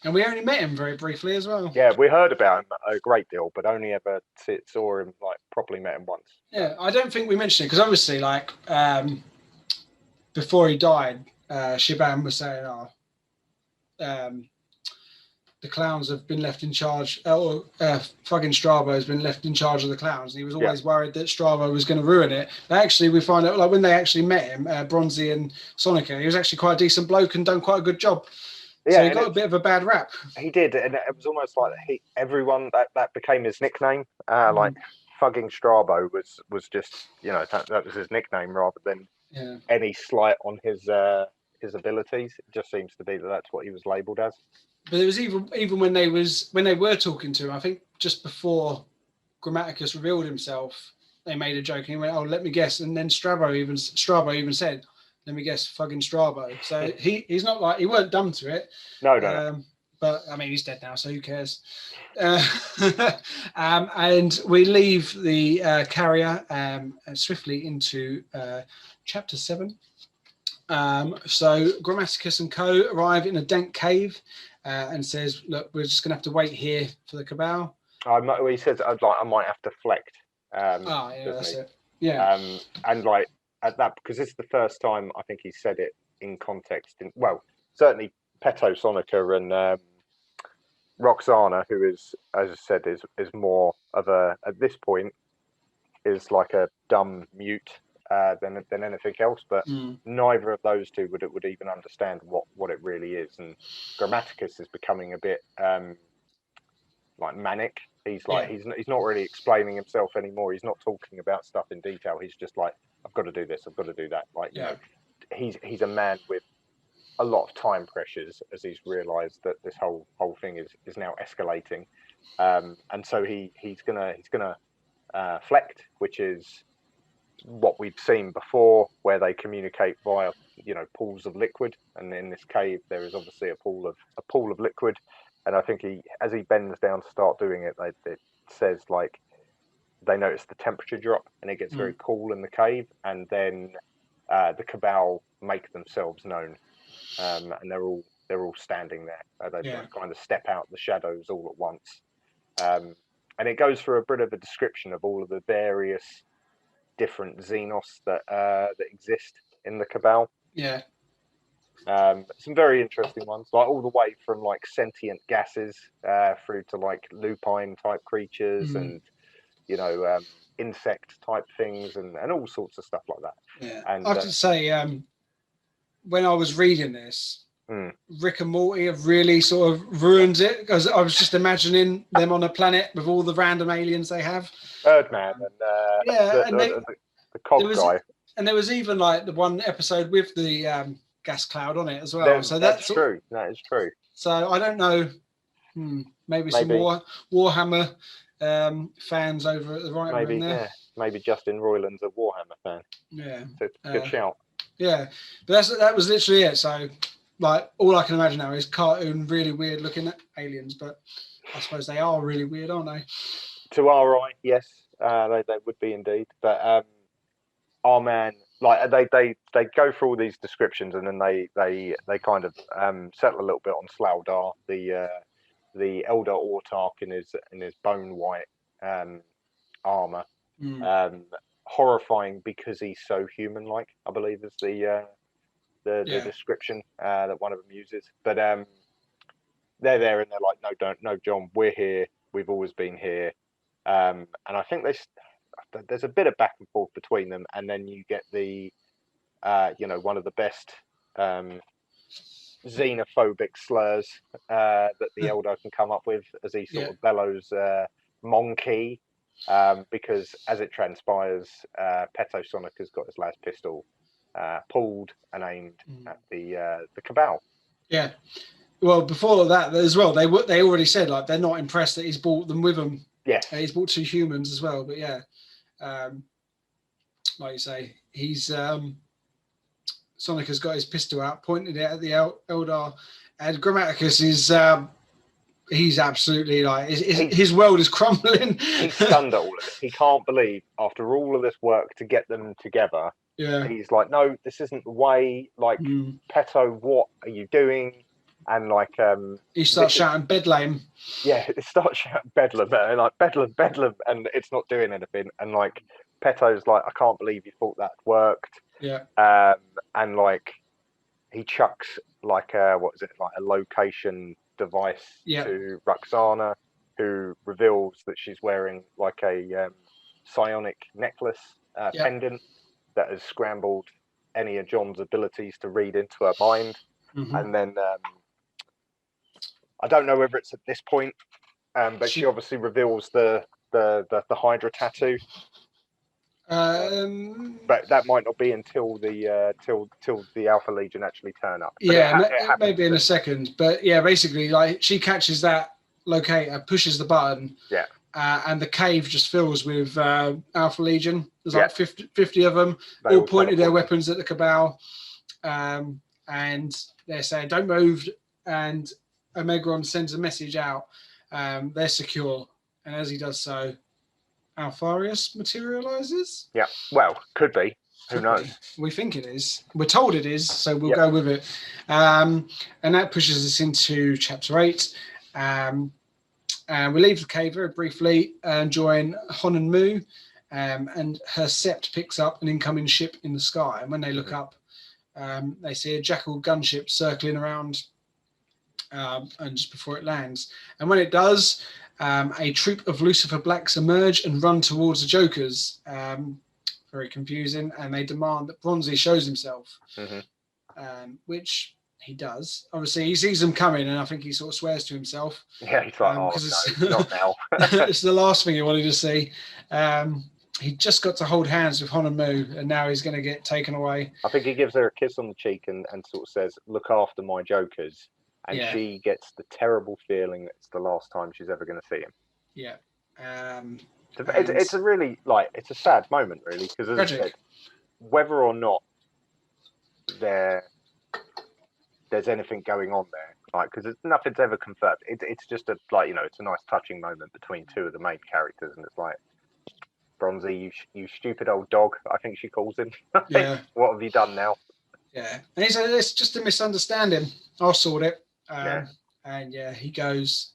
And we only met him very briefly as well. Yeah, we heard about him a great deal, but only ever saw him, like, properly met him once. Yeah, I don't think we mentioned it, because obviously, like, before he died, Shiban was saying, the clowns have been left in charge, or fucking Strabo has been left in charge of the clowns. And he was always worried that Strabo was going to ruin it. But actually, we find out, like, when they actually met him, Bronzy and Sonica, he was actually quite a decent bloke and done quite a good job. Yeah, so he got a bit of a bad rap. He did, and it was almost like everyone that became his nickname. Like fucking Strabo was just, that was his nickname rather than any slight on his abilities. It just seems to be that's what he was labelled as. But it was even when they were talking to him, I think just before Gramaticus revealed himself, they made a joke and he went, "Oh, let me guess," and then Strabo even said, "Let me guess, fucking Strabo." So he's not like, he weren't dumb to it. No. But I mean, he's dead now, so who cares? And we leave the carrier swiftly into chapter 7. So Gramaticus and co arrive in a dank cave and says, "Look, we're just going to have to wait here for the Cabal." He says, I might have to flect. That's it. Yeah. And like at that, because it's the first time I think he said it in context. Certainly Peto, Sonica, and Roxana, who is, as I said, is more of at this point, is like a dumb mute than anything else. But neither of those two would even understand what it really is. And Gramaticus is becoming a bit like manic. He's like he's not really explaining himself anymore. He's not talking about stuff in detail. He's just like, I've got to do this, I've got to do that. Like, he's a man with a lot of time pressures, as he's realised that this whole thing is now escalating, and so he's gonna flect, which is what we've seen before, where they communicate via pools of liquid, and in this cave there is obviously a pool of liquid, and I think as he bends down to start doing it, it says like they notice the temperature drop and it gets very cool in the cave, and then the Cabal make themselves known, and they're all standing there. They kind of step out the shadows all at once, and it goes through a bit of a description of all of the various different Xenos that exist in the Cabal. Yeah. Some very interesting ones, like all the way from like sentient gases through to like lupine type creatures and insect type things and all sorts of stuff like that. Yeah. And I have to say, when I was reading this, Rick and Morty have really sort of ruined it, because I was just imagining them on a planet with all the random aliens they have. Birdman and the cog guy. And there was even like the one episode with the gas cloud on it as well. That's true. That is true. So I don't know. Maybe some more Warhammer fans over at the right room there. Yeah. Maybe Justin Roiland's a Warhammer fan. Yeah. So good shout. Yeah, but that was literally it. So, like, all I can imagine now is cartoon, really weird looking aliens, but I suppose they are really weird, aren't they? To our eye, yes, they would be indeed. But our man, like, they go through all these descriptions, and then they kind of settle a little bit on Slaudar, the elder Autarch in his bone white armor. Horrifying because he's so human-like, I believe is the description that one of them uses. But they're there and they're like, no, John, we're here. We've always been here. And I think there's a bit of back and forth between them, and then you get the one of the best xenophobic slurs that the Elder can come up with, as he sort of bellows monkey. Because as it transpires, Petosonic has got his las pistol pulled and aimed at the Cabal. Yeah. Well, before that as well, they already said like they're not impressed that he's brought them with him. Yeah. He's brought 2 humans as well, but like you say, he's Sonic has got his pistol out, pointed it at the Eldar, and Gramaticus is. He's absolutely like his world is crumbling. He's stunned at all of it. He can't believe after all of this work to get them together. Yeah, he's like, no, this isn't the way. Like, Peto, what are you doing? And like, he starts shouting Bedlam. Yeah, he starts shouting Bedlam, and like Bedlam, and it's not doing anything. And like, Peto's like, I can't believe you thought that worked. Yeah. And like, he chucks like a location device to Roxana, who reveals that she's wearing like a psionic necklace pendant that has scrambled any of John's abilities to read into her mind. And then I don't know whether it's at this point, but she obviously reveals the Hydra tattoo. But that might not be until the till the Alpha Legion actually turn up. But maybe in a second. But yeah, basically, like she catches that locator, pushes the button, and the cave just fills with Alpha Legion. There's like 50 of them, all pointed their weapons at the Cabal, and they're saying, "Don't move." And Omegron sends a message out. They're secure, and as he does so, Alfarius materializes? Yeah, well, could be. Who knows? We think it is. We're told it is, so we'll go with it. And that pushes us into Chapter 8. And we leave the cave very briefly and join Hon and Mu. And her sept picks up an incoming ship in the sky. And when they look up, they see a Jackal gunship circling around and just before it lands. And when it does, a troop of Lucifer Blacks emerge and run towards the Jokers. Very confusing, and they demand that Bronzy shows himself, which he does. Obviously, he sees them coming, and I think he sort of swears to himself. Yeah, he's like, no, not now. It's the last thing he wanted to see. He just got to hold hands with Hon and Mu, and now he's going to get taken away. I think he gives her a kiss on the cheek and sort of says, "Look after my Jokers." And she gets the terrible feeling that it's the last time she's ever going to see him. Yeah. It's a really, like, it's a sad moment, really, because as I said, whether or not there's anything going on there, like, because nothing's ever confirmed. It's just it's a nice touching moment between 2 of the main characters, and it's like, Bronzy, you stupid old dog, I think she calls him. Yeah. What have you done now? Yeah. And he said, it's just a misunderstanding. I'll sort it. And he goes.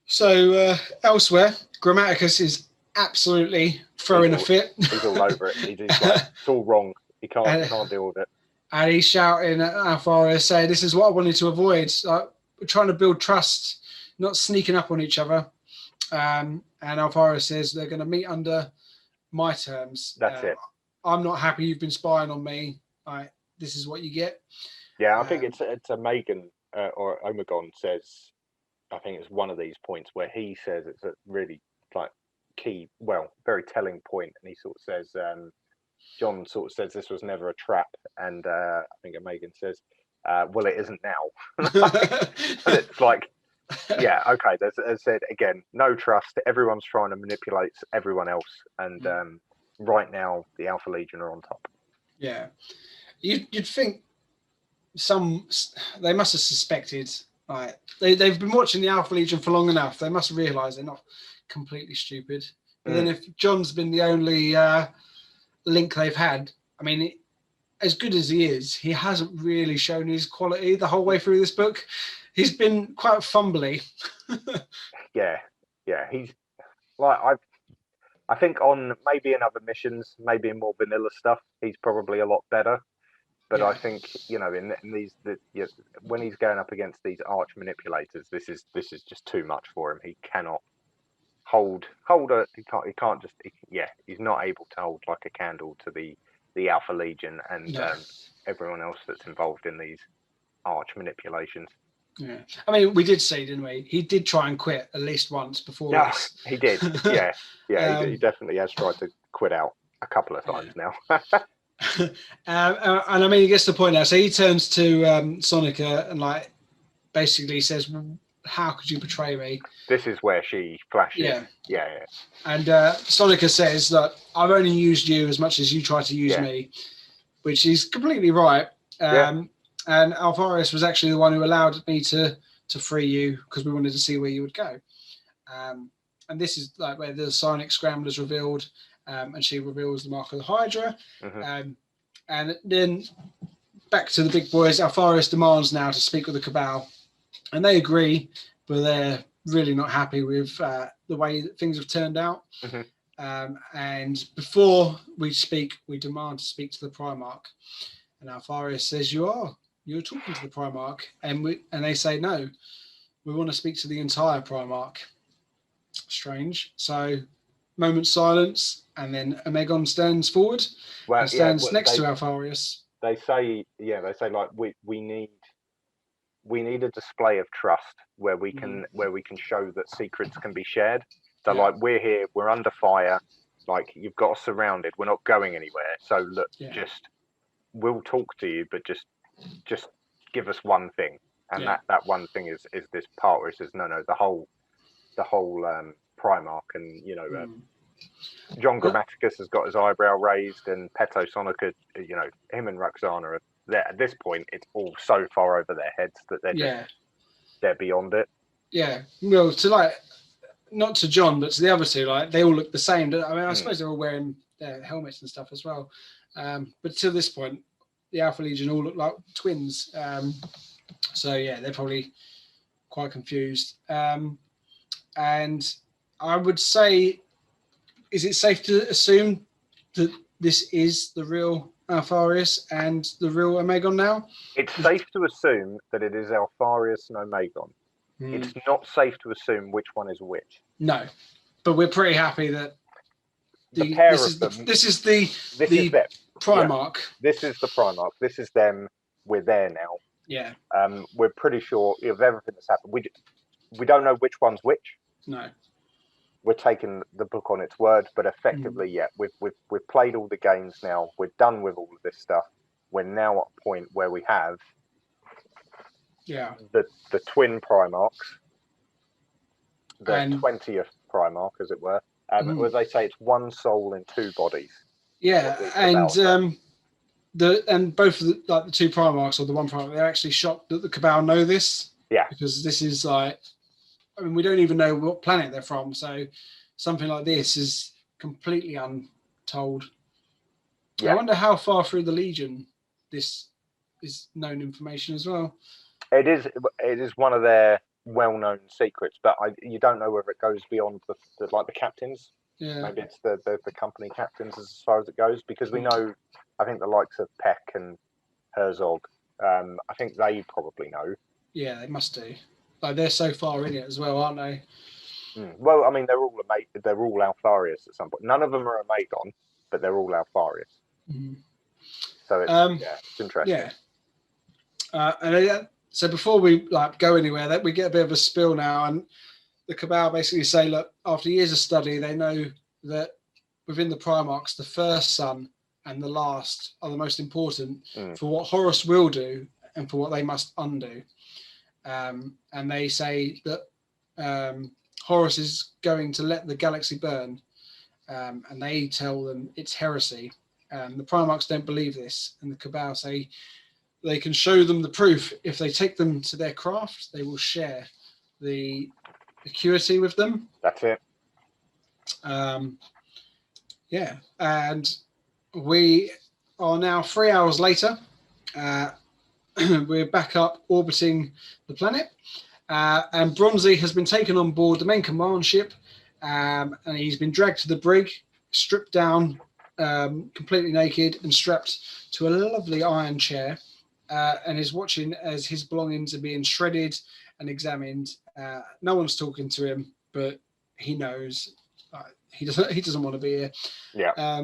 So elsewhere, Gramaticus is absolutely throwing a fit. He's all over it. He's like, it's all wrong. He can't deal with it. And he's shouting at Alfarius, saying, "This is what I wanted to avoid. Like, we're trying to build trust, not sneaking up on each other." And Alfarius says they're going to meet under my terms. That's it. I'm not happy you've been spying on me. This is what you get. Yeah, I think it's a Megan or Omegon says. I think it's one of these points where he says it's a really like key, well, very telling point, and he sort of says, John sort of says this was never a trap, and I think Megan says, well, it isn't now. And it's like, yeah, okay. As I said again, no trust. Everyone's trying to manipulate everyone else, and right now the Alpha Legion are on top. Yeah, you'd think they must have suspected. Like they've been watching the Alpha Legion for long enough. They must realise they're not completely stupid. But then if John's been the only link they've had, I mean, as good as he is, he hasn't really shown his quality the whole way through this book. He's been quite fumbly. Yeah, he's like I think on maybe in other missions, maybe in more vanilla stuff, he's probably a lot better. But I think in these when he's going up against these arch manipulators, this is just too much for him. He cannot hold a he's not able to hold like a candle to the Alpha Legion and everyone else that's involved in these arch manipulations. Yeah, I mean, we did see, didn't we? He did try and quit at least once before. No, he did. Yeah, he definitely has tried to quit out a couple of times now. And I mean, he gets to the point now. So he turns to Sonica and like basically says, "How could you betray me?" This is where she flashes. Yeah. And Sonica says that I've only used you as much as you try to use me, which is completely right. And Alvarius was actually the one who allowed me to free you because we wanted to see where you would go. And this is like where the psionic scrambler is revealed, and she reveals the mark of the Hydra. And then back to the big boys, Alvarius demands now to speak with the Cabal, and they agree, but they're really not happy with the way that things have turned out. And before we speak, we demand to speak to the Primarch. And Alvarius says, you're talking to the Primarch, and they say no, we want to speak to the entire Primarch. Strange. So, moment silence, and then Omegon stands forward and stands next to Alvarius. They say like we need a display of trust where we can show that secrets can be shared. So like we're here, we're under fire, like you've got us surrounded, we're not going anywhere. So look, just we'll talk to you, but just give us one thing, and that one thing is this part where it says no, the whole Primarch, and John Gramaticus has got his eyebrow raised, and Peto Sonica, him and Roxana are there. At this point, it's all so far over their heads that they're beyond it. Yeah, well, to like not to John, but to the other two, like they all look the same. I mean, I suppose they're all wearing their helmets and stuff as well. But to this point, the Alpha Legion all look like twins. So yeah, they're probably quite confused. And I would say, is it safe to assume that this is the real Alvarius and the real Omegon now? It's safe to assume that it is Alvarius and Omegon. It's not safe to assume which one is which. No, but we're pretty happy that this is the Primarch. This is the Primarch. This is them. We're there now. Yeah. We're pretty sure of everything that's happened. We don't know which one's which. No. We're taking the book on its word, but effectively, we've played all the games now. We're done with all of this stuff. We're now at a point where we have the twin Primarchs, the 20th Primarch, as it were. As they say, it's one soul in two bodies. Yeah, and both of the two Primarchs, or the one Primarch, they're actually shocked that the Cabal know this. Yeah. Because this is like, I mean, we don't even know what planet they're from, so something like this is completely untold. Yeah. I wonder how far through the Legion this is known information as well. It is one of their well-known secrets, but you don't know whether it goes beyond the captains. Yeah. Maybe it's the company captains as far as it goes, because we know, I think the likes of Peck and Herzog, I think they probably know. Yeah, they must do. Like they're so far in it as well, aren't they? Well, I mean, they're all Alvarius at some point. None of them are Omegon, but they're all Alvarius. So it's interesting. Yeah. So before we go anywhere, that we get a bit of a spill now, and the Cabal basically say, look, after years of study, they know that within the Primarchs, the first son and the last are the most important for what Horus will do and for what they must undo. And they say that Horus is going to let the galaxy burn, and they tell them it's heresy. The Primarchs don't believe this, and the Cabal say they can show them the proof. If they take them to their craft, they will share the acuity with them. That's it. Yeah, and we are now 3 hours later. We're back up orbiting the planet, and Bronzy has been taken on board the main command ship, and he's been dragged to the brig, stripped down, completely naked, and strapped to a lovely iron chair, and is watching as his belongings are being shredded and examined. No one's talking to him, but he knows he doesn't want to be here. Yeah.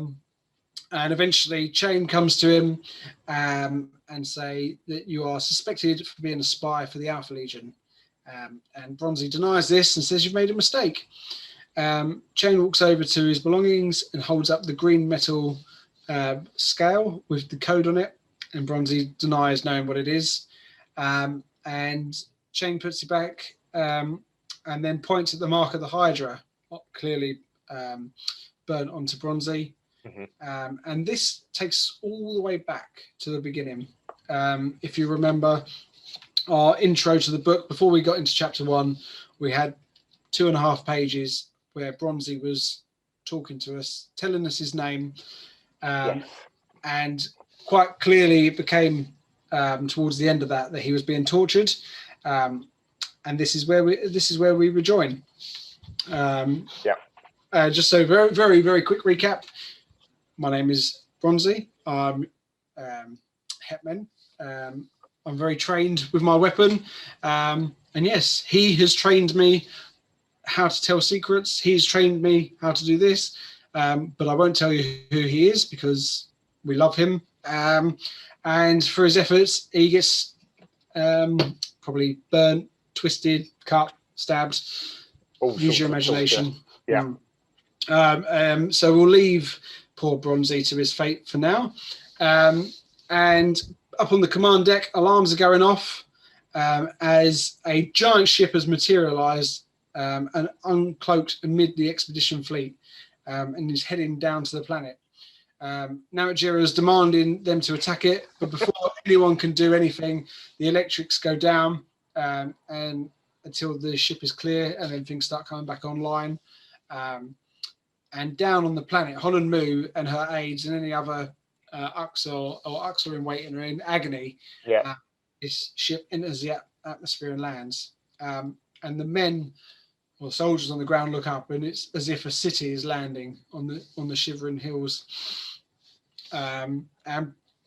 And eventually Chain comes to him and say that you are suspected for being a spy for the Alpha Legion. And Bronzy denies this and says you've made a mistake. Chain walks over to his belongings and holds up the green metal scale with the code on it. And Bronzy denies knowing what it is. And Chain puts it back and then points at the mark of the Hydra, clearly burnt onto Bronzy. Mm-hmm. And this takes all the way back to the beginning. If you remember our intro to the book, before we got into chapter 1, we had 2.5 pages where Bronzy was talking to us, telling us his name, Yes. and quite clearly it became towards the end of that he was being tortured, and this is where we rejoin. Just so very, very, very quick recap. My name is Bronzy. I'm Hetman. I'm very trained with my weapon. And yes, he has trained me how to tell secrets. He's trained me how to do this. But I won't tell you who he is because we love him. And for his efforts, he gets probably burnt, twisted, cut, stabbed. Use your imagination. Yeah. So we'll leave poor Bronzy to his fate for now. And up on the command deck, alarms are going off as a giant ship has materialized and uncloaked amid the expedition fleet and is heading down to the planet. Now Jira is demanding them to attack it, but before anyone can do anything, the electrics go down and until the ship is clear, and then things start coming back online. And down on the planet, Holland Moo and her aides and any other Uxor in waiting are in agony. Yeah. This ship enters the atmosphere and lands. And the men or soldiers on the ground look up, and it's as if a city is landing on the shivering hills. And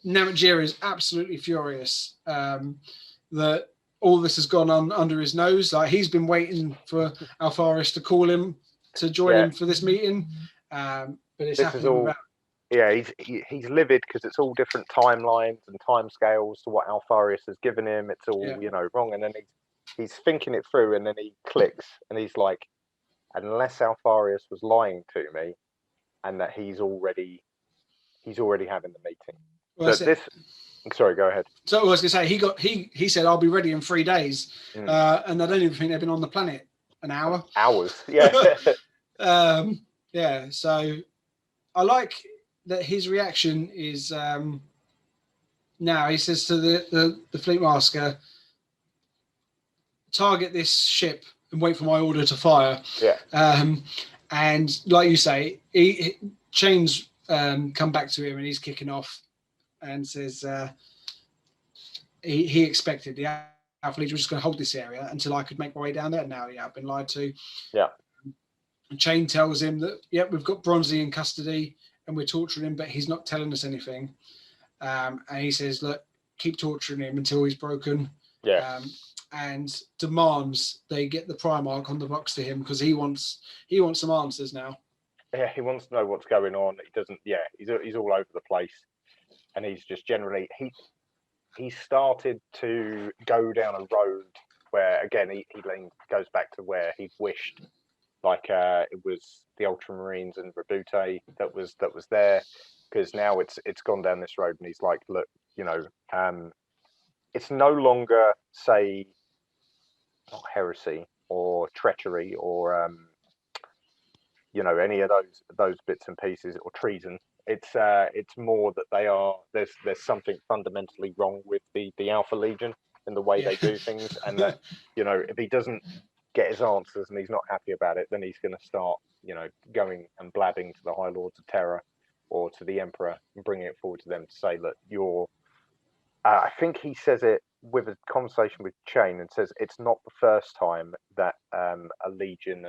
Namatjira is absolutely furious that all this has gone on under his nose. Like, he's been waiting for Alpharis to call him to join him for this meeting, but it's happening without. Yeah, he's livid because it's all different timelines and timescales to what Alpharius has given him. It's all wrong, and then he's thinking it through, and then he clicks, and he's like, unless Alpharius was lying to me, and that he's already having the meeting. Well, so sorry, go ahead. So I was going to say he said I'll be ready in 3 days, and I don't even think they've been on the planet an hour. Hours, yeah. Yeah. So I like that his reaction is now he says to the fleet master, target this ship and wait for my order to fire. Yeah. And like you say, Chains come back to him and he's kicking off and says he expected the Alpha Legion was just going to hold this area until I could make my way down there. Now, I've been lied to. Yeah. And Chain tells him that, we've got Bronzy in custody and we're torturing him, but he's not telling us anything. And he says, look, keep torturing him until he's broken. Yeah. And demands they get the Primarch on the box to him because he wants some answers now. Yeah, he wants to know what's going on. He doesn't. Yeah, he's all over the place, and he's just generally he started to go down a road where, again, he goes back to where he wished, like it was the Ultramarines and Rabute that was there, because now it's gone down this road, and he's like, look, it's no longer, say, not heresy or treachery or any of those bits and pieces, or treason. It's more that there's something fundamentally wrong with the Alpha Legion in the way they do things, and that if he doesn't get his answers and he's not happy about it, then he's going to start going and blabbing to the High Lords of Terror or to the Emperor and bringing it forward to them to say, look, you're. I think he says it with a conversation with Chain, and says it's not the first time that a Legion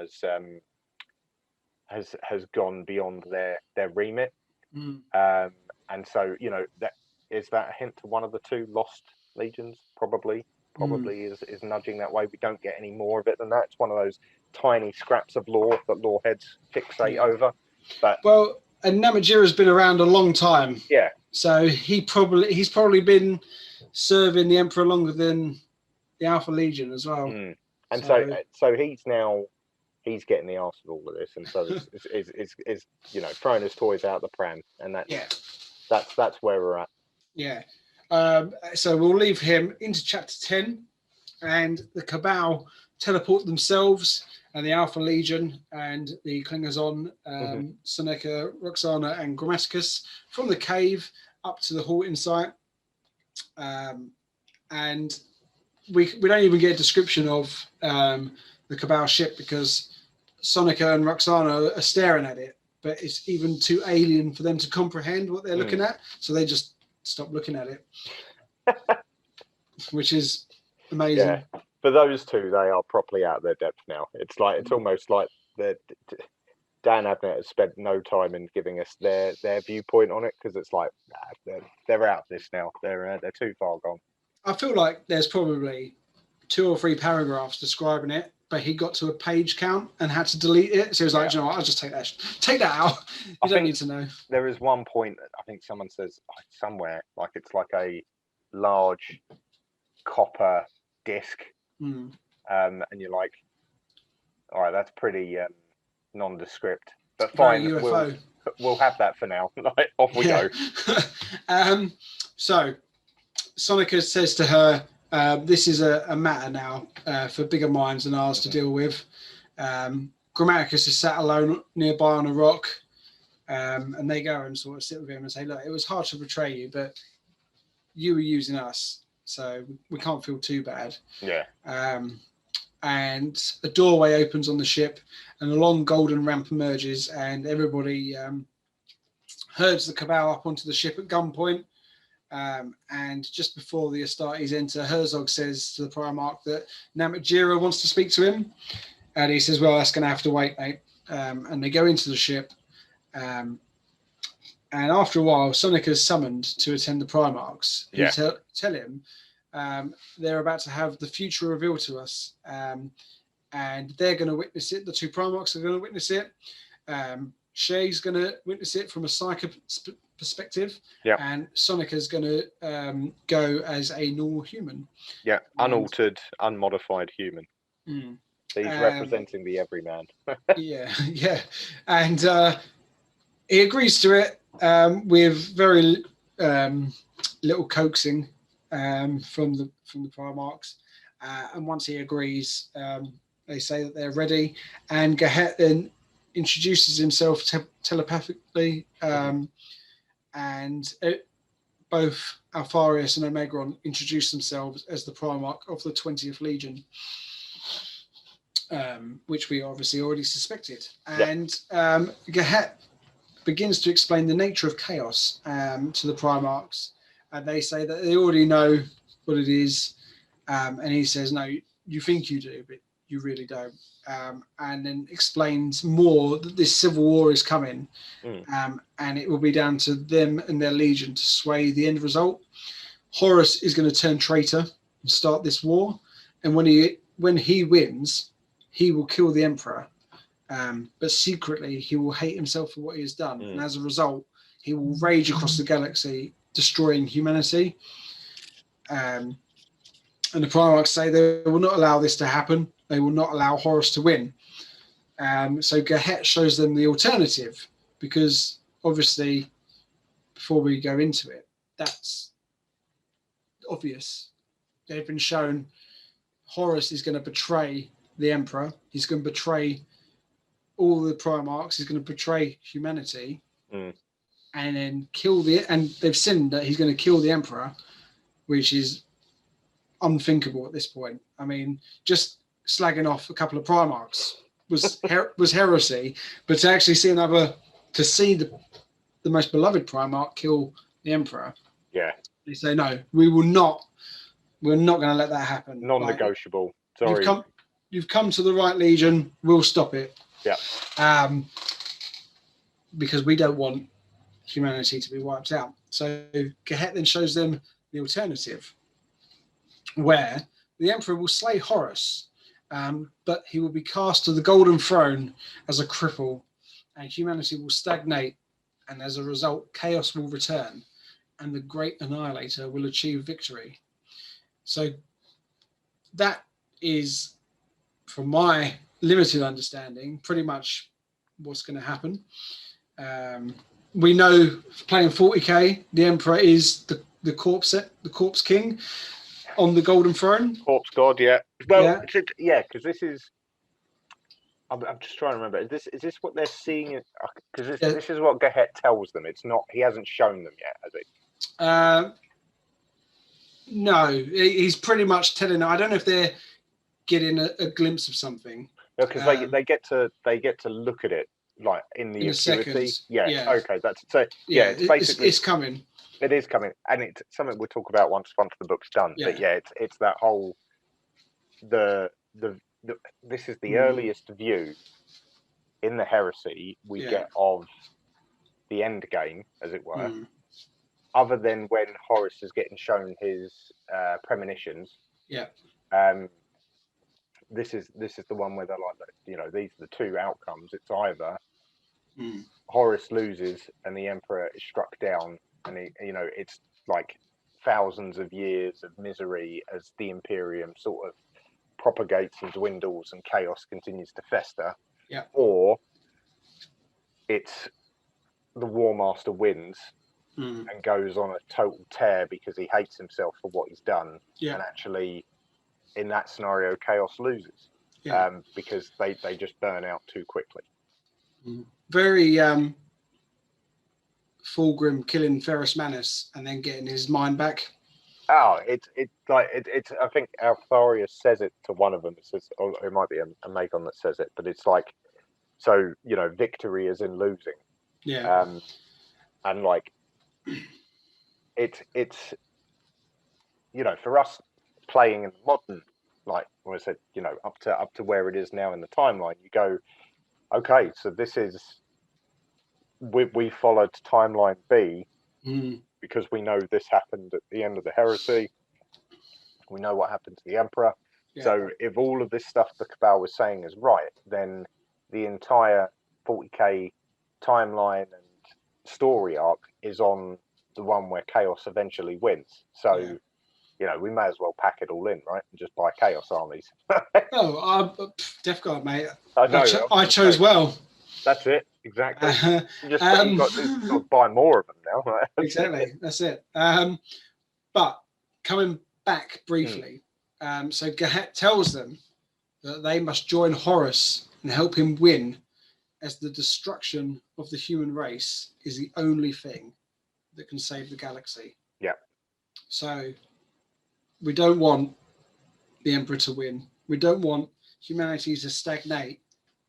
has gone beyond their remit. And so that is that a hint to one of the two lost legions. Probably is nudging that way. We don't get any more of it than that. It's one of those tiny scraps of lore that lore heads fixate over. But and Namatjira's been around a long time. Yeah. So he's probably been serving the Emperor longer than the Alpha Legion as well. And so he's getting the arse of all of this, and so is throwing his toys out the pram, and that's where we're at. Yeah. So we'll leave him into chapter 10, and the Cabal teleport themselves, and the Alpha Legion and the Clingers on Seneca, Roxana, and Grammaticus from the cave up to the halting site. And we don't even get a description of the Cabal ship, because Sonica and Roxana are staring at it, but it's even too alien for them to comprehend what they're looking at, so they just stop looking at it, which is amazing. Yeah, for those two, they are properly out of their depth now. It's almost like Dan Abnett has spent no time in giving us their viewpoint on it, because it's like they're out of this now. They're too far gone. I feel like there's probably 2 or 3 paragraphs describing it, but he got to a page count and had to delete it. So he was like, I'll just take that out. You don't need to know. There is one point that I think someone says somewhere, like it's like a large copper disc. And you're like, all right, that's pretty nondescript, but fine. We'll have that for now. Like, off we go. So Sonica says to her, this is a matter now for bigger minds than ours to deal with. Gramaticus is sat alone nearby on a rock, and they go and sort of sit with him and say, look, it was hard to betray you, but you were using us, so we can't feel too bad. Yeah. And a doorway opens on the ship, and a long golden ramp emerges, and everybody herds the Cabal up onto the ship at gunpoint. And just before the Astartes enter, Herzog says to the Primarch that Namatjira wants to speak to him, and he says, well, that's going to have to wait, mate. And they go into the ship, and after a while, Sonica is summoned to attend the Primarchs, who tell him they're about to have the future revealed to us, and they're going to witness it. The 2 Primarchs are going to witness it. Shay's going to witness it from a psychic perspective, and Sonica's going to go as a normal human. Yeah, unaltered, unmodified human. He's representing the everyman. yeah. And he agrees to it with very little coaxing from the Primarchs. And once he agrees, they say that they're ready. And Gahet then introduces himself telepathically. And both Alfarius and Omegron introduce themselves as the Primarch of the 20th Legion, which we obviously already suspected. And Gahet begins to explain the nature of chaos to the Primarchs, and they say that they already know what it is. And he says, no, you think you do, but you really don't. And then explains more that this civil war is coming, and it will be down to them and their legion to sway the end result. Horus is going to turn traitor and start this war, and when he wins, he will kill the Emperor, but secretly he will hate himself for what he has done, and as a result, he will rage across the galaxy, destroying humanity. And the Primarchs say they will not allow this to happen. They will not allow Horus to win. So Gehet shows them the alternative, because obviously, before we go into it, that's obvious. They've been shown Horus is going to betray the Emperor. He's going to betray all the Primarchs. He's going to betray humanity, and then and they've sinned that he's going to kill the Emperor, which is unthinkable at this point. I mean, just slagging off a couple of Primarchs was heresy, but to actually see the most beloved Primarch kill the Emperor, they say no, we're not going to let that happen. Non-negotiable. Sorry, you've come to the right legion. We'll stop it. Yeah. Because we don't want humanity to be wiped out. So Gehet then shows them the alternative, where the Emperor will slay Horus, but he will be cast to the Golden Throne as a cripple, and humanity will stagnate, and as a result, chaos will return, and the Great Annihilator will achieve victory. So that is, from my limited understanding, pretty much what's going to happen. We know, playing 40k, the Emperor is the corpse king on the Golden Throne. Corpse God, yeah. Well, yeah, because this is. I'm just trying to remember. Is this what they're seeing? Because this is what Gehet tells them. It's not. He hasn't shown them yet, has he? No, he's pretty much telling them. I don't know if they're getting a glimpse of something. Because they get to look at it like in the acuity. Yeah. Okay. That's so. Yeah. It's basically it's coming. It is coming, and it's something we'll talk about once the book's done. Yeah. But yeah, it's that whole this is the earliest view in the heresy we get of the end game, as it were, other than when Horus is getting shown his premonitions. Yeah. This is the one where they're like, these are the two outcomes. It's either Horus loses and the Emperor is struck down, and it's like thousands of years of misery as the Imperium sort of propagates and dwindles and chaos continues to fester. Yeah. Or it's the War Master wins and goes on a total tear because he hates himself for what he's done. Yeah. And actually, in that scenario, chaos loses. Yeah. Because they just burn out too quickly. Very Fulgrim killing Ferrus Manus and then getting his mind back. Oh, it's I think Librarius says it to one of them. It says, or it might be a Magon that says it, but it's like, so victory is in losing. Yeah. And like, it's for us playing in modern, like when I said, up to where it is now in the timeline, you go, okay, so this is we followed timeline B. Because we know this happened at the end of the heresy. We know what happened to the Emperor. Yeah. So if all of this stuff the Cabal was saying is right, then the entire 40k timeline and story arc is on the one where Chaos eventually wins. So, we may as well pack it all in, right? And just buy Chaos armies. Death Guard, mate. I know. I chose well. That's it. Exactly. You've got to buy more of them now. Right? Exactly. That's it. But coming back briefly, so Gehet tells them that they must join Horus and help him win, as the destruction of the human race is the only thing that can save the galaxy. Yeah. So we don't want the Emperor to win. We don't want humanity to stagnate,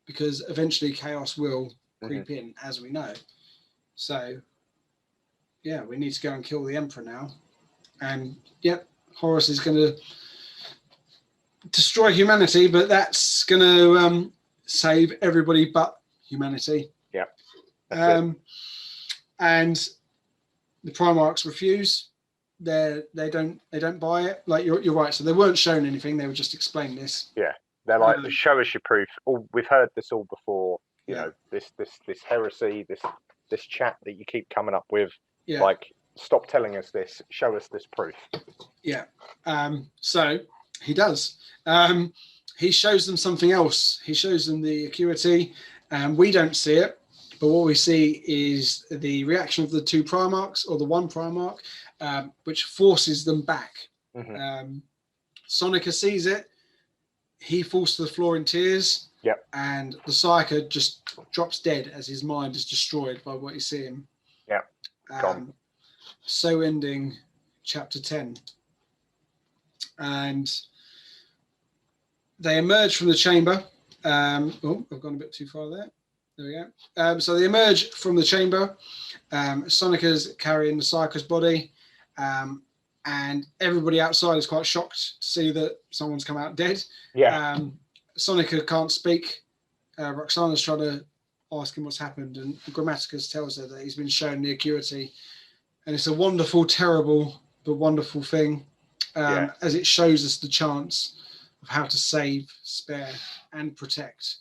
because eventually chaos will creep in, as we know. So, we need to go and kill the Emperor now. And, Horus is going to destroy humanity, but that's going to save everybody but humanity. Yeah. And the Primarchs refuse. They don't buy it. Like you're right. So they weren't shown anything. They were just explaining this. Yeah. They're like, show us your proof. We've heard this all before. This heresy, this chat that you keep coming up with. Yeah. Like, stop telling us this. Show us this proof. Yeah. So he does. He shows them something else. He shows them the acuity. We don't see it, but what we see is the reaction of the two Primarchs, or the one Primarch, which forces them back. Sonica sees it. He falls to the floor in tears. Yep. And the Psyker just drops dead as his mind is destroyed by what he's seeing. Yeah. So ending chapter 10. And they emerge from the chamber. I've gone a bit too far there. There we go. So they emerge from the chamber. Sonica's carrying the Psyker's body. And everybody outside is quite shocked to see that someone's come out dead. Yeah. Sonica can't speak. Roxana's trying to ask him what's happened, and Gramaticus tells her that he's been shown the acuity. And it's a wonderful, terrible, but wonderful thing, as it shows us the chance of how to save, spare, and protect.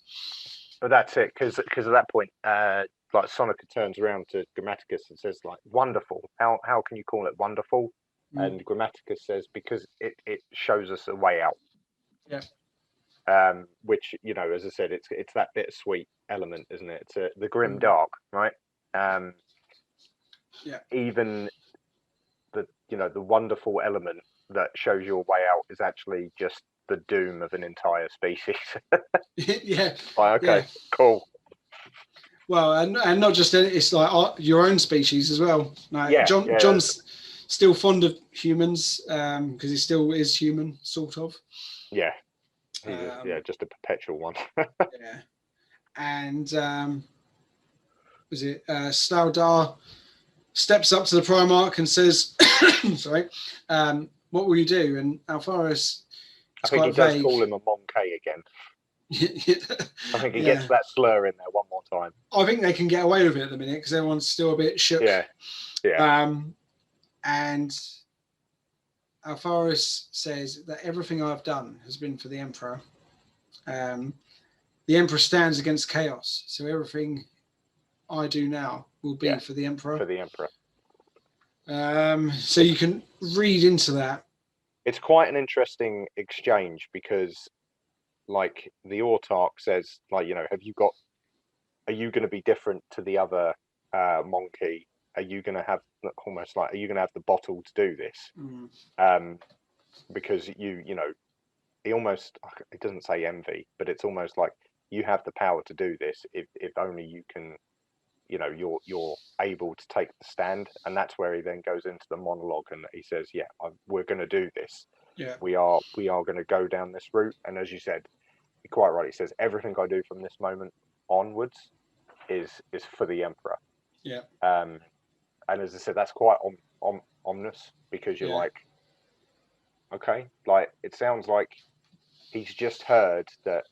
But that's it, because at that point, like Sonica turns around to Gramaticus and says, like, wonderful. How can you call it wonderful? And Gramaticus says, because it shows us a way out. Yeah. Which, you know, as I said, it's that bittersweet element, isn't it? It's the grim dark, right? Even the wonderful element that shows your way out is actually just the doom of an entire species. Yeah. Like, okay, cool. Well, and not just it's like your own species as well. Like John's still fond of humans because he still is human, sort of. Yeah. Just a perpetual one. Yeah. And was it Slaudar steps up to the Primarch and says, sorry, what will you do? And Alpharius, I think he does call him a Monkey again. I think he gets that slur in there one more time. I think they can get away with it at the minute because everyone's still a bit shook. Yeah. And Alpharius says that everything I've done has been for the Emperor. The Emperor stands against chaos, so everything I do now will be for the Emperor. For the Emperor. So you can read into that. It's quite an interesting exchange because, like, the Autarch says, like, you know, are you going to be different to the other Monkey? Are you going to have the bottle to do this? Because you know, it doesn't say envy, but it's almost like you have the power to do this if only you can, you know, you're able to take the stand. And that's where he then goes into the monologue and he says, we're going to do this. Yeah, we are going to go down this route. And as you said, quite right, he says everything I do from this moment onwards is for the Emperor. Yeah. And as I said, that's quite ominous because you're like, okay, like it sounds like he's just heard that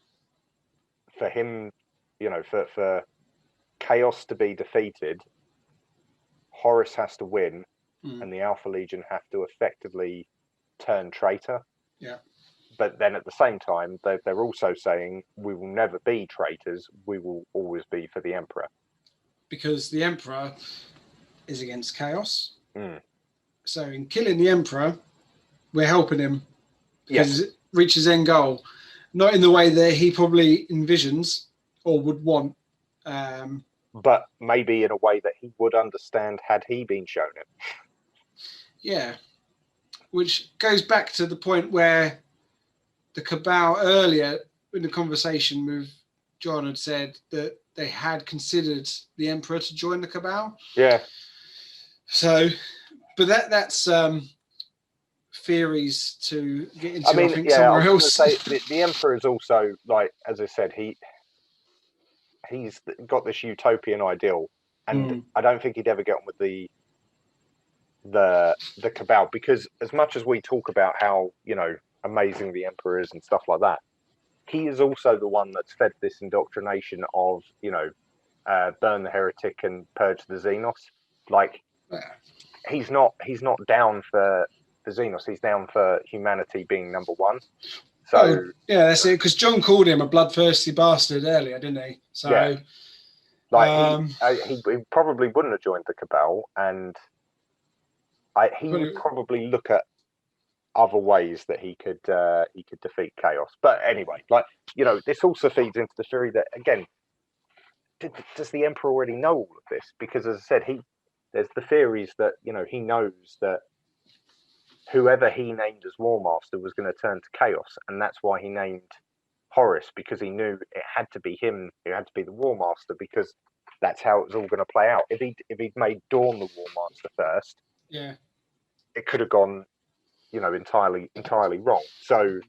for him, you know, for chaos to be defeated, Horus has to win, and the Alpha Legion have to effectively turn traitor. Yeah. But then at the same time, they're also saying we will never be traitors. We will always be for the Emperor. Because the Emperor is against chaos. So in killing the Emperor, we're helping him because it reaches end goal, not in the way that he probably envisions or would want, but maybe in a way that he would understand had he been shown it. Yeah, which goes back to the point where the Cabal earlier in the conversation with John had said that they had considered the Emperor to join the Cabal. Yeah. So, but that's theories to get into. I think somewhere else. Say, the Emperor is also, like, as I said, he's got this utopian ideal, and I don't think he'd ever get on with the Cabal, because as much as we talk about how, you know, amazing the Emperor is and stuff like that, he is also the one that's fed this indoctrination of, you know, burn the heretic and purge the Xenos. Like, he's not down for Xenos. He's down for humanity being number one. So that's it. Because John called him a bloodthirsty bastard earlier, didn't he? So, he probably wouldn't have joined the Cabal, and he would probably look at other ways that he could defeat chaos. But anyway, like, you know, this also feeds into the theory that, again, does the Emperor already know all of this? Because, as I said, there's the theories that, you know, he knows that whoever he named as War Master was going to turn to chaos, and that's why he named Horus, because he knew it had to be him, it had to be the War Master, because that's how it was all going to play out. If he'd made Dawn the War Master first, yeah, it could have gone, you know, entirely wrong. So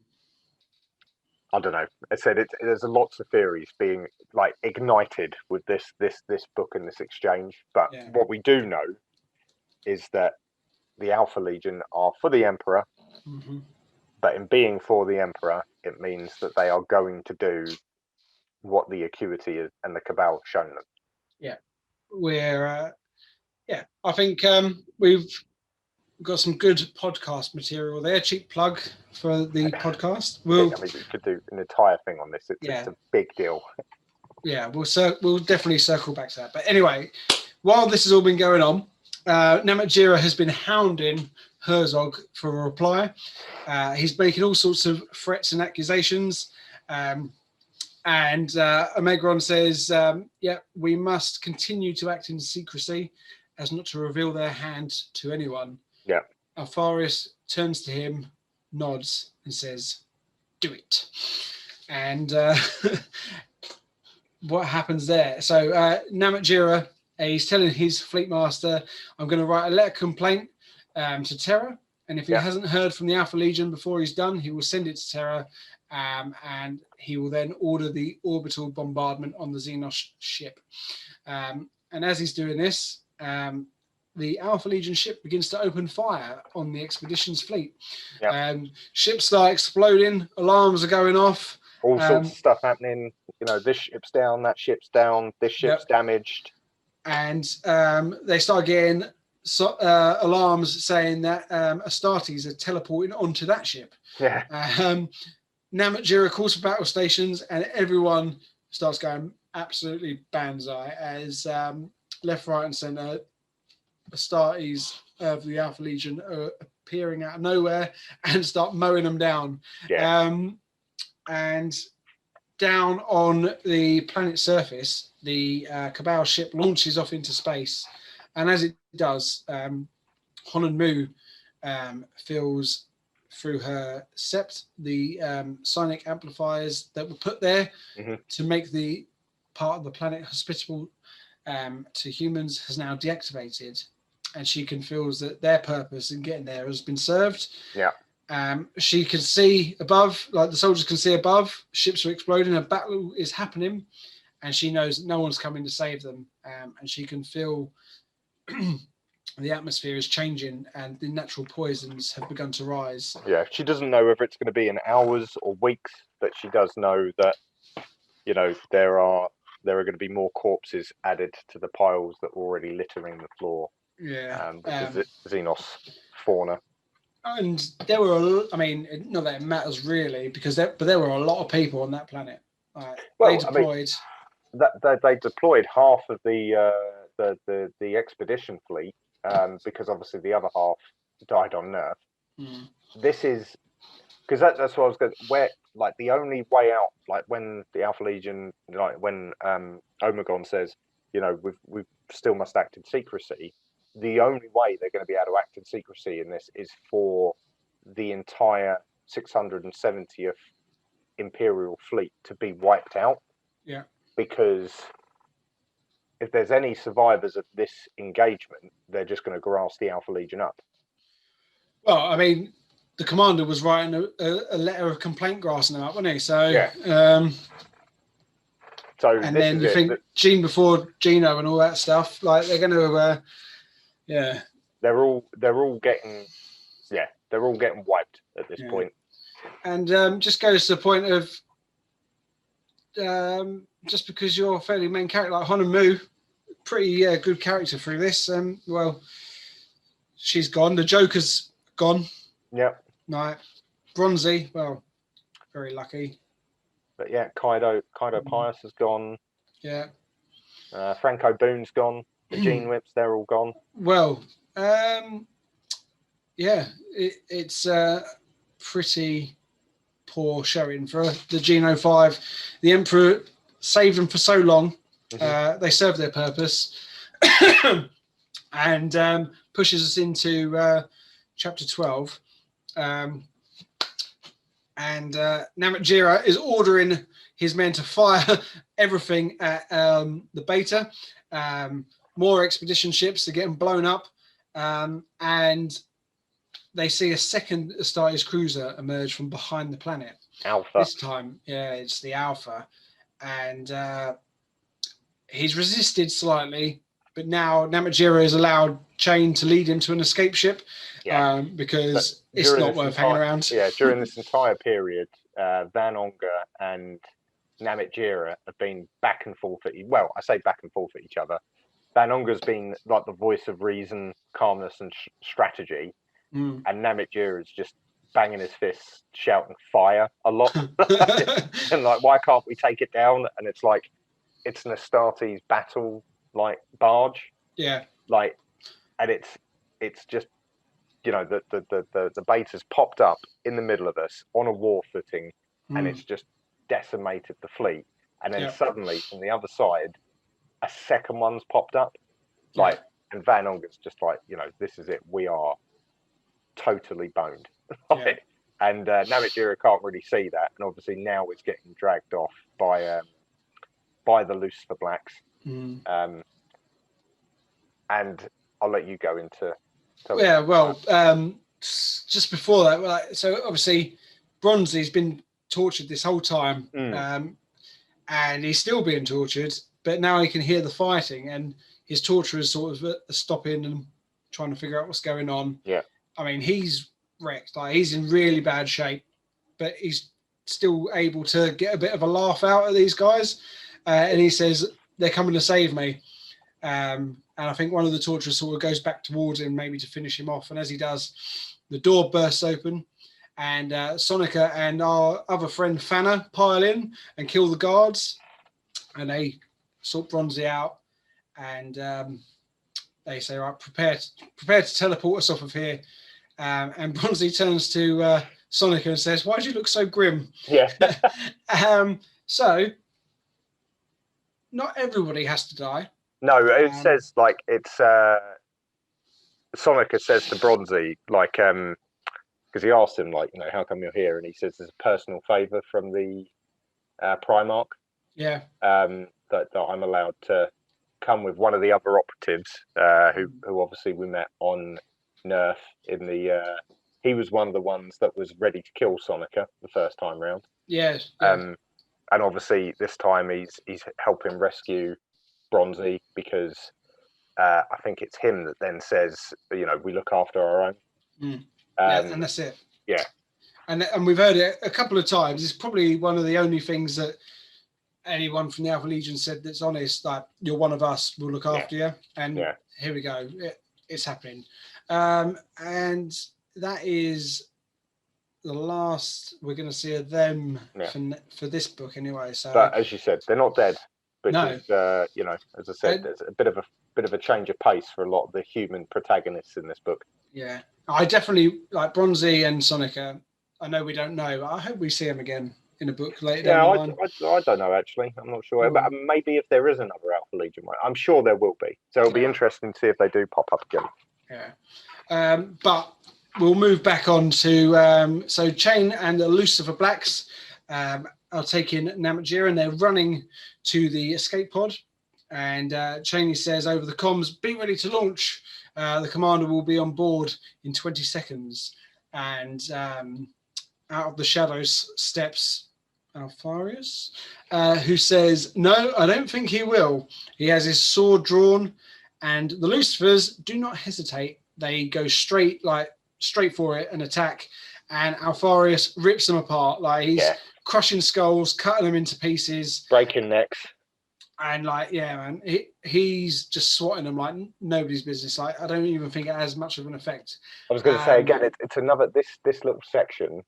I don't know. I said there's lots of theories being like ignited with this book and this exchange. But what we do know is that the Alpha Legion are for the Emperor. Mm-hmm. But in being for the Emperor, it means that they are going to do what the Acuity and the Cabal have shown them. Yeah, we're I think we've got some good podcast material there. Cheap plug for the podcast. I mean, we could do an entire thing on this. It's a big deal. Yeah, we'll definitely circle back to that. But anyway, while this has all been going on, Namatjira has been hounding Herzog for a reply. He's making all sorts of threats and accusations. And Omegron says, we must continue to act in secrecy as not to reveal their hand to anyone. Yeah. Alpharius turns to him, nods, and says, do it. And what happens there? So Namatjira, he's telling his fleet master, I'm going to write a letter complaint to Terra. And if he hasn't heard from the Alpha Legion before he's done, he will send it to Terra. And he will then order the orbital bombardment on the Xenos ship. And as he's doing this, the Alpha Legion ship begins to open fire on the expedition's fleet. Ships start exploding, alarms are going off. All sorts of stuff happening. You know, this ship's down, that ship's down, this ship's damaged. And they start getting alarms saying that Astartes are teleporting onto that ship. Yeah. Namatjira calls for battle stations, and everyone starts going absolutely banzai as left, right, and centre Astartes of the Alpha Legion are appearing out of nowhere and start mowing them down. And down on the planet's surface, the Cabal ship launches off into space, and as it does, Honan Mu feels through her sept the sonic amplifiers that were put there to make the part of the planet hospitable to humans has now deactivated, and she can feel that their purpose in getting there has been served. She can see above, like the soldiers can see above, ships are exploding, a battle is happening, and she knows no one's coming to save them, and she can feel the atmosphere is changing and the natural poisons have begun to rise. She doesn't know whether it's going to be in hours or weeks, but she does know that, you know, there are going to be more corpses added to the piles that were already littering the floor. Because Xenos fauna. And there were, I mean, not that it matters really, because there were a lot of people on that planet. They deployed. They deployed half of the expedition fleet, because obviously the other half died on Earth. This is because that's what I was going. Where like the only way out, like when the Alpha Legion, like when Omegon says, you know, we still must act in secrecy. The only way they're going to be able to act in secrecy in this is for the entire 670th Imperial fleet to be wiped out. Because if there's any survivors of this engagement, they're just going to grass the Alpha Legion up. Well, I mean, the commander was writing a letter of complaint grassing them up, wasn't he? So, and then you think Gene before Gino and all that stuff, like they're going to, they're all getting wiped at this point. And just goes to the point of just because you're a fairly main character like Honan Mu, pretty good character through this. Well, she's gone. The Joker's gone. Right. Bronzy, well, very lucky. But Kaido Pius has gone. Franco Boone's gone. The Gene Whips, they're all gone. Well, Yeah, it's pretty poor showing for the Geno 5. The Emperor saved them for so long. They served their purpose. And pushes us into chapter 12. And Namatjira is ordering his men to fire everything at the Beta. More expedition ships are getting blown up. And they see a second Astartes cruiser emerge from behind the planet. Alpha. This time, it's the Alpha. And he's resisted slightly, but now Namatjira is allowed Chain to lead him to an escape ship because it's not worth hanging around. Yeah, during this entire period, Van Onga and Namatjira have been back and forth well, I say back and forth at each other. Van Onga's been like the voice of reason, calmness, and strategy, and Namatjira is just banging his fists, shouting fire a lot, and like, why can't we take it down? And it's like, it's an Astartes battle like barge, like, and it's just, you know, the Beta's popped up in the middle of us on a war footing, and it's just decimated the fleet, and then suddenly from the other side a second one's popped up, like, and Van Onga's just like, you know, this is it, we are totally boned. And Namatjira can't really see that, and obviously now it's getting dragged off by the Lucifer Blacks. And I'll let you go into. Just before that, so obviously Bronzy's been tortured this whole time, and he's still being tortured, but now he can hear the fighting, and his torturers sort of stopping and trying to figure out what's going on. I mean, he's wrecked, like, he's in really bad shape, but he's still able to get a bit of a laugh out of these guys, and he says they're coming to save me, and I think one of the torturers sort of goes back towards him, maybe to finish him off, and as he does, the door bursts open, and Sonika and our other friend Fanna pile in and kill the guards, and they sort Bronzy out, and they say, right, prepare to teleport us off of here. And Bronzy turns to Sonika and says, why do you look so grim? So not everybody has to die. No, it says, like, it's Sonika says to Bronzy, like, because he asked him, like, you know, how come you're here? And he says there's a personal favour from the Primarch. That I'm allowed to come with one of the other operatives, who obviously we met on Nerf in the. He was one of the ones that was ready to kill Sonika the first time round. And obviously this time he's helping rescue Bronzy, because I think it's him that then says, you know, we look after our own. And that's it. And we've heard it a couple of times. It's probably one of the only things that anyone from the Alpha Legion said that's honest, like, you're one of us, we'll look after you. And here we go, it's happening. And that is the last we're going to see of them for this book anyway. So, but as you said, they're not dead, which is, you know, as I said, there's a bit of a change of pace for a lot of the human protagonists in this book. I definitely like Bronzy and Sonika. I know we don't know, but I hope we see them again in a book later down the line. I don't know, actually. I'm not sure. But maybe if there is another Alpha Legion one, I'm sure there will be. So it'll be interesting to see if they do pop up again. But we'll move back on to so Chain and the Lucifer Blacks are taking Namatjira, and they're running to the escape pod. And Chain says over the comms, be ready to launch. The commander will be on board in 20 seconds. And out of the shadows steps Alfarius, who says, no, I don't think he will. He has his sword drawn, and the Lucifers do not hesitate. They go straight for it and attack, and Alfarius rips them apart. Like, he's crushing skulls, cutting them into pieces, breaking necks. And he's just swatting them like nobody's business. Like, I don't even think it has much of an effect. I was going to say again, it's another this little section.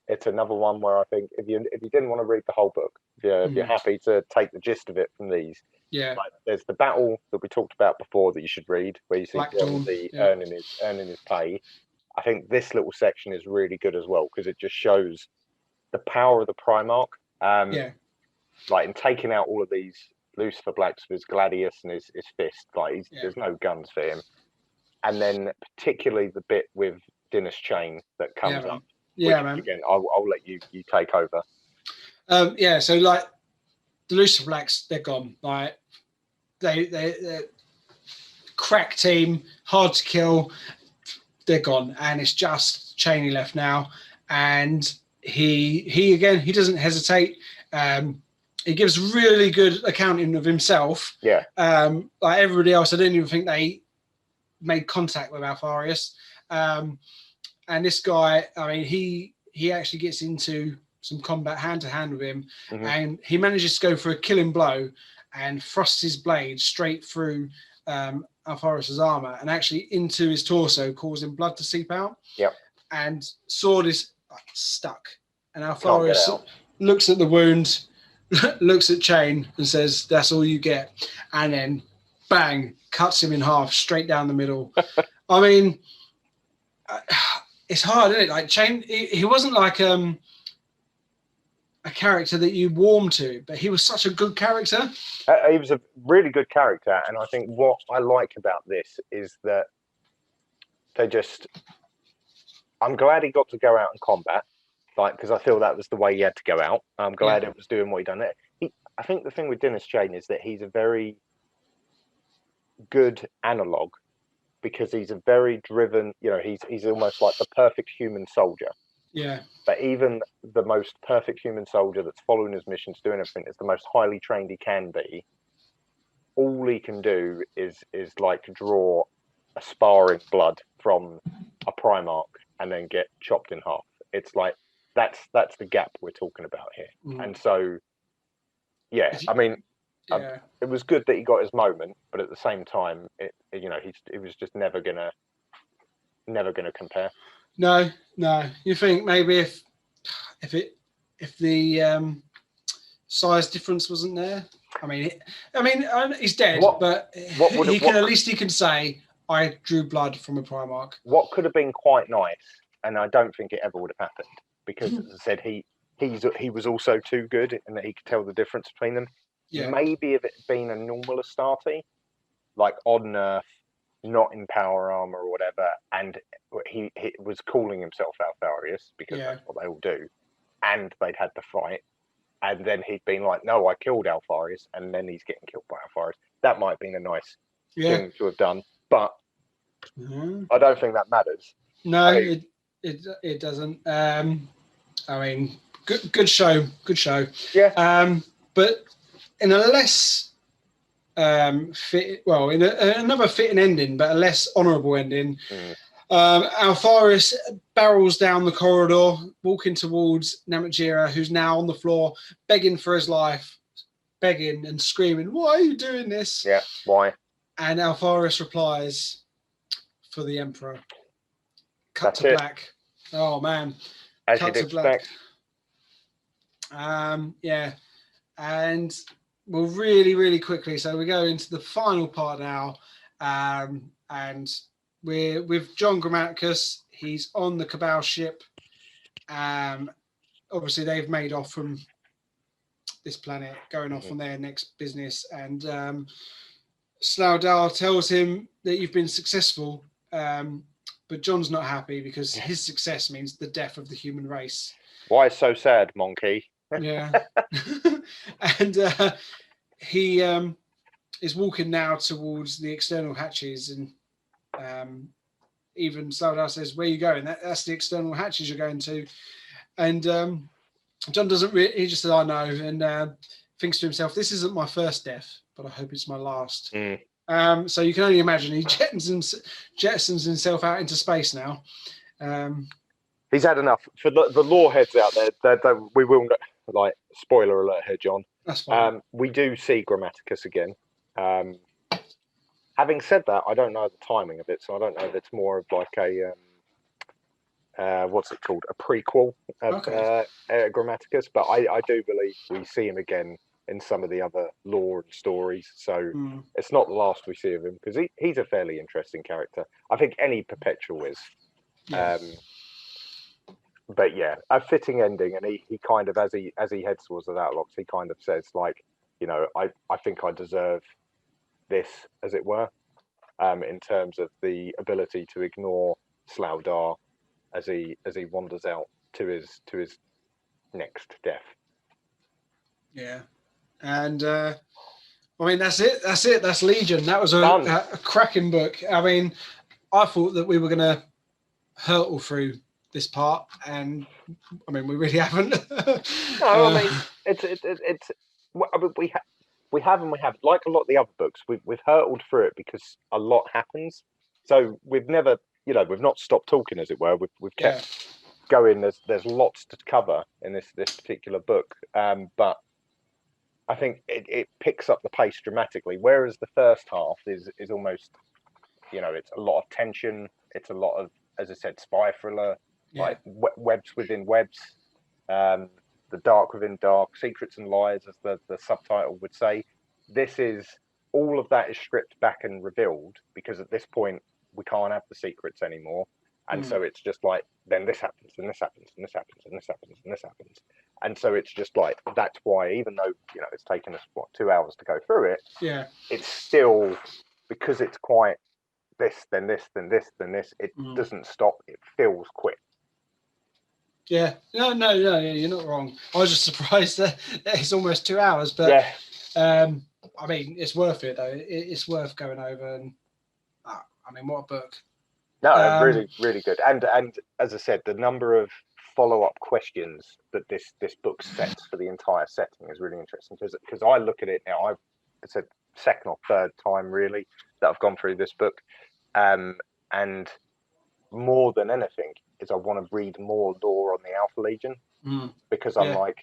It's another one where I think if you didn't want to read the whole book, if you're happy to take the gist of it from these, like, there's the battle that we talked about before that you should read, where you see Bronzy earning his pay, I think this little section is really good as well because it just shows the power of the Primarch. Like in taking out all of these Lucifer Blacks with his Gladius and his fist, like there's no guns for him. And then particularly the bit with Dinner's Chain that comes up. Yeah, which, man. Again, I'll let you take over. So like the Lucifer Blacks, they're gone. Like they're crack team, hard to kill. They're gone, and it's just Cheney left now. And he again, he doesn't hesitate. He gives really good accounting of himself. Yeah. Like everybody else, I didn't even think they made contact with Alfarius. And this guy, I mean, he actually gets into some combat hand to hand with him, and he manages to go for a killing blow and thrusts his blade straight through Alfarius's armor and actually into his torso, causing blood to seep out. Yep. And sword is stuck. And Alfarius looks at the wound, looks at Chain and says, "That's all you get." And then bang, cuts him in half straight down the middle. I mean, it's hard, isn't it? Like Chain, he wasn't like a character that you warm to, but he was such a good character. He was a really good character, and I think what I like about this is that I'm glad he got to go out and combat, like, because I feel that was the way he had to go out. I'm glad it was doing what he done there. I think the thing with Dinner's Chain is that he's a very good analog, because he's a very driven, he's almost like the perfect human soldier. Yeah. But even the most perfect human soldier that's following his missions, doing everything, is the most highly trained he can be. All he can do is like draw a sparring blood from a Primarch and then get chopped in half. It's like that's the gap we're talking about here. And so, I mean, it was good that he got his moment, but at the same time, it was just never gonna compare. No. You think maybe if the size difference wasn't there? I mean, he's dead, but he can say, "I drew blood from a Primarch." What could have been quite nice, and I don't think it ever would have happened, because as I said, he was also too good, and that he could tell the difference between them. Yeah. Maybe if it had been a normal Astarte, like on Earth, not in power armor or whatever, and he was calling himself Alfarius, because that's what they all do, and they'd had the fight, and then he'd been like, "No, I killed Alfarius," and then he's getting killed by Alfarius. That might have been a nice thing to have done, but I don't think that matters. No, it doesn't. I mean, good show. Yeah. But in a less another fitting ending, but a less honourable ending. Alfarius barrels down the corridor, walking towards Namatjira, who's now on the floor, begging for his life, begging and screaming, "Why are you doing this?" Yeah, why? And Alfarius replies, "For the Emperor." Cut to black. Oh man. As you'd expect. And we'll really, really quickly. So we go into the final part now, and we're with John Gramaticus. He's on the Cabal ship. Obviously, they've made off from this planet, going off on their next business. And Slaudal tells him that you've been successful, but John's not happy because his success means the death of the human race. Why so sad, monkey? Yeah. And he is walking now towards the external hatches, and even Slaudal says, "Where are you going?" That's the external hatches you're going to. And John doesn't really, he just says, "I know," and thinks to himself, "This isn't my first death, but I hope it's my last." So you can only imagine he jettisons himself out into space now. He's had enough. For the lore heads out there, we will, like, spoiler alert here, John. That's fine. We do see Gramaticus again. Having said that, I don't know the timing of it, so I don't know if it's more of like a what's it called, a prequel of Gramaticus. But I do believe we see him again in some of the other lore and stories. So it's not the last we see of him, because he's a fairly interesting character. I think any Perpetual is. Yeah. But yeah, a fitting ending, and he kind of, as he heads towards the outlocks, he kind of says like, I think I deserve this, as it were, in terms of the ability to ignore Slaudar as he wanders out to his next death. Yeah, and I mean that's it. That's Legion. That was a cracking book. I mean, I thought that we were going to hurtle through this part, and I mean we really haven't. No, I mean it's we have like a lot of the other books. We've hurtled through it because a lot happens. So we've never, we've not stopped talking, as it were. We've kept going. There's lots to cover in this particular book, but I think it picks up the pace dramatically. Whereas the first half is almost, it's a lot of tension. It's a lot of, as I said, spy thriller, like webs within webs, the dark within dark, secrets and lies, as the subtitle would say. This is, all of that is stripped back and revealed, because at this point we can't have the secrets anymore. And so it's just like, then this happens, and this happens, and this happens, and this happens, and this happens. And so it's just like, that's why, even though, it's taken us, 2 hours to go through it, it's still, because it's quite this, then this, then this, then this, it doesn't stop, it feels quick. Yeah, no, you're not wrong. I was just surprised that it's almost 2 hours, but I mean, it's worth it though. It's worth going over, and I mean, what a book! No, really, really good. And as I said, the number of follow-up questions that this book sets for the entire setting is really interesting, because I look at it now. It's a second or third time really that I've gone through this book, and more than anything is I want to read more lore on the Alpha Legion, because I'm like,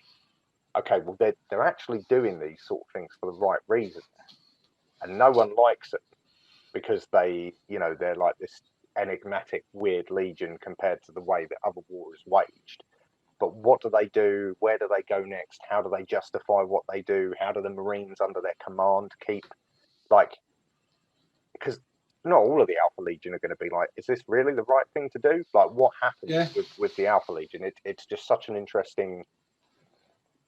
okay, well they're actually doing these sort of things for the right reasons, and no one likes it because they're like this enigmatic, weird legion compared to the way that other war is waged. But what do they do? Where do they go next? How do they justify what they do? How do the Marines under their command keep, like, because not all of the Alpha Legion are going to be like, is this really the right thing to do? Like, what happens with the Alpha Legion? It's just such an interesting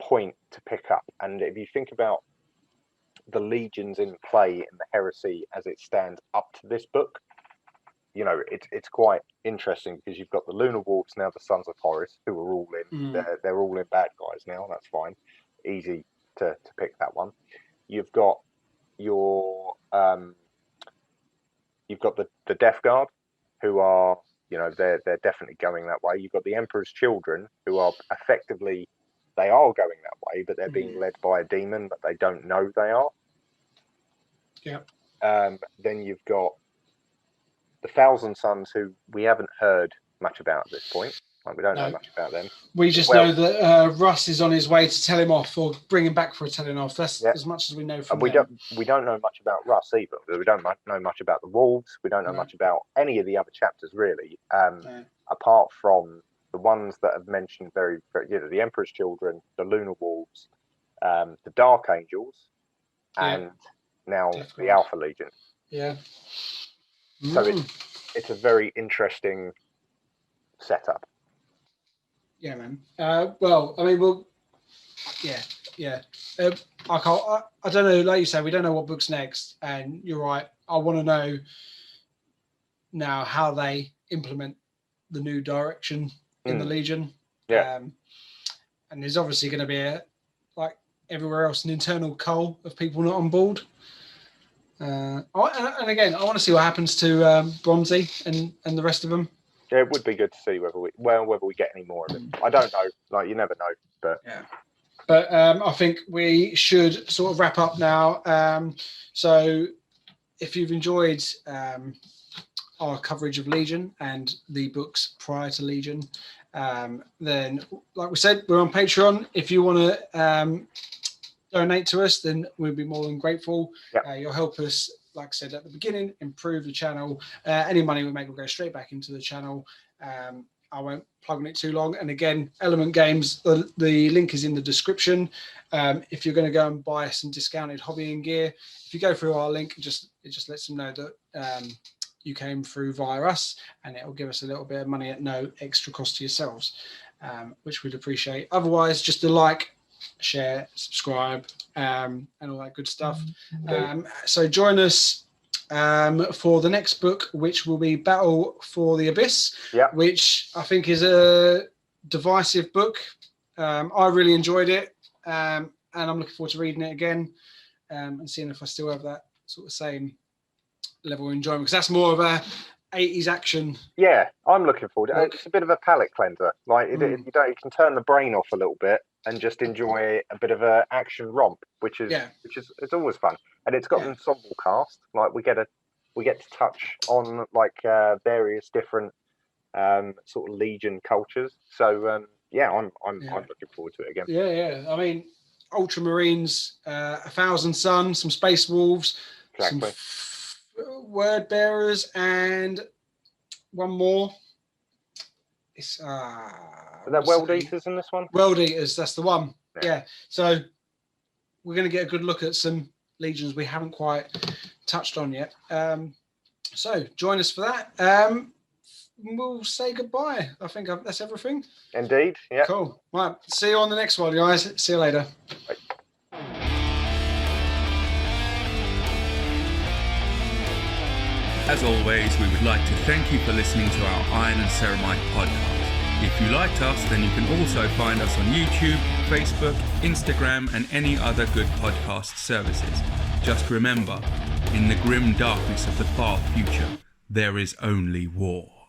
point to pick up. And if you think about the legions in play in the Heresy as it stands up to this book, it's quite interesting, because you've got the Lunar Wolves now, the Sons of Horus, who are all in. They're all in bad guys now. That's fine, easy to pick that one. You've got your you've got the Death Guard, who are, they're definitely going that way. You've got the Emperor's Children, who are effectively, they are going that way, but they're being led by a demon, but they don't know they are. Then you've got the Thousand Sons, who we haven't heard much about at this point. Like, we don't know much about them. We just know that Russ is on his way to tell him off, or bring him back for a telling off. That's as much as we know from them. We don't know much about Russ either. We don't know much about the Wolves. We don't know much about any of the other chapters really, apart from the ones that have mentioned very, very, the Emperor's Children, the Lunar Wolves, the Dark Angels, and now the Alpha Legion. Yeah. So it's a very interesting setup. Yeah, man. Well, I mean, I don't know. Like you said, we don't know what book's next, and you're right. I want to know now how they implement the new direction in the Legion. And there's obviously going to be like everywhere else, an internal cull of people not on board. And again, I want to see what happens to Bronzy and the rest of them. Yeah, it would be good to see whether we get any more of it. I don't know. Like, you never know. But But I think we should sort of wrap up now. So if you've enjoyed our coverage of Legion and the books prior to Legion, then, like we said, we're on Patreon. If you want to donate to us, then we'll be more than grateful. You'll help us, like I said at the beginning, improve the channel. Any money we make will go straight back into the channel. I won't plug on it too long. And again, Element Games, the link is in the description. If you're going to go and buy some discounted hobbying gear, if you go through our link, it just lets them know that you came through via us, and it will give us a little bit of money at no extra cost to yourselves, which we'd appreciate. Otherwise, just a like, share, subscribe, and all that good stuff. So join us for the next book, which will be Battle for the Abyss, which I think is a divisive book. I really enjoyed it, and I'm looking forward to reading it again and seeing if I still have that sort of same level of enjoyment, because that's more of a 80s action. Yeah, I'm looking forward to it. It's a bit of a palate cleanser. Like you can turn the brain off a little bit and just enjoy a bit of a action romp, which is it's always fun. And it's got an ensemble cast. Like we get to touch on like various different sort of Legion cultures. So I'm looking forward to it again. Yeah. I mean, Ultramarines, 1,000 Suns, some Space Wolves, some Word Bearers, and one more. It's that World Eaters in this one? World Eaters, that's the one. Yeah. So we're going to get a good look at some Legions we haven't quite touched on yet. So join us for that. We'll say goodbye. I think that's everything. Indeed. Yeah. Cool. Right. See you on the next one, guys. See you later. Bye. As always, we would like to thank you for listening to our Iron and Ceramite podcast. If you liked us, then you can also find us on YouTube, Facebook, Instagram, and any other good podcast services. Just remember, in the grim darkness of the far future, there is only war.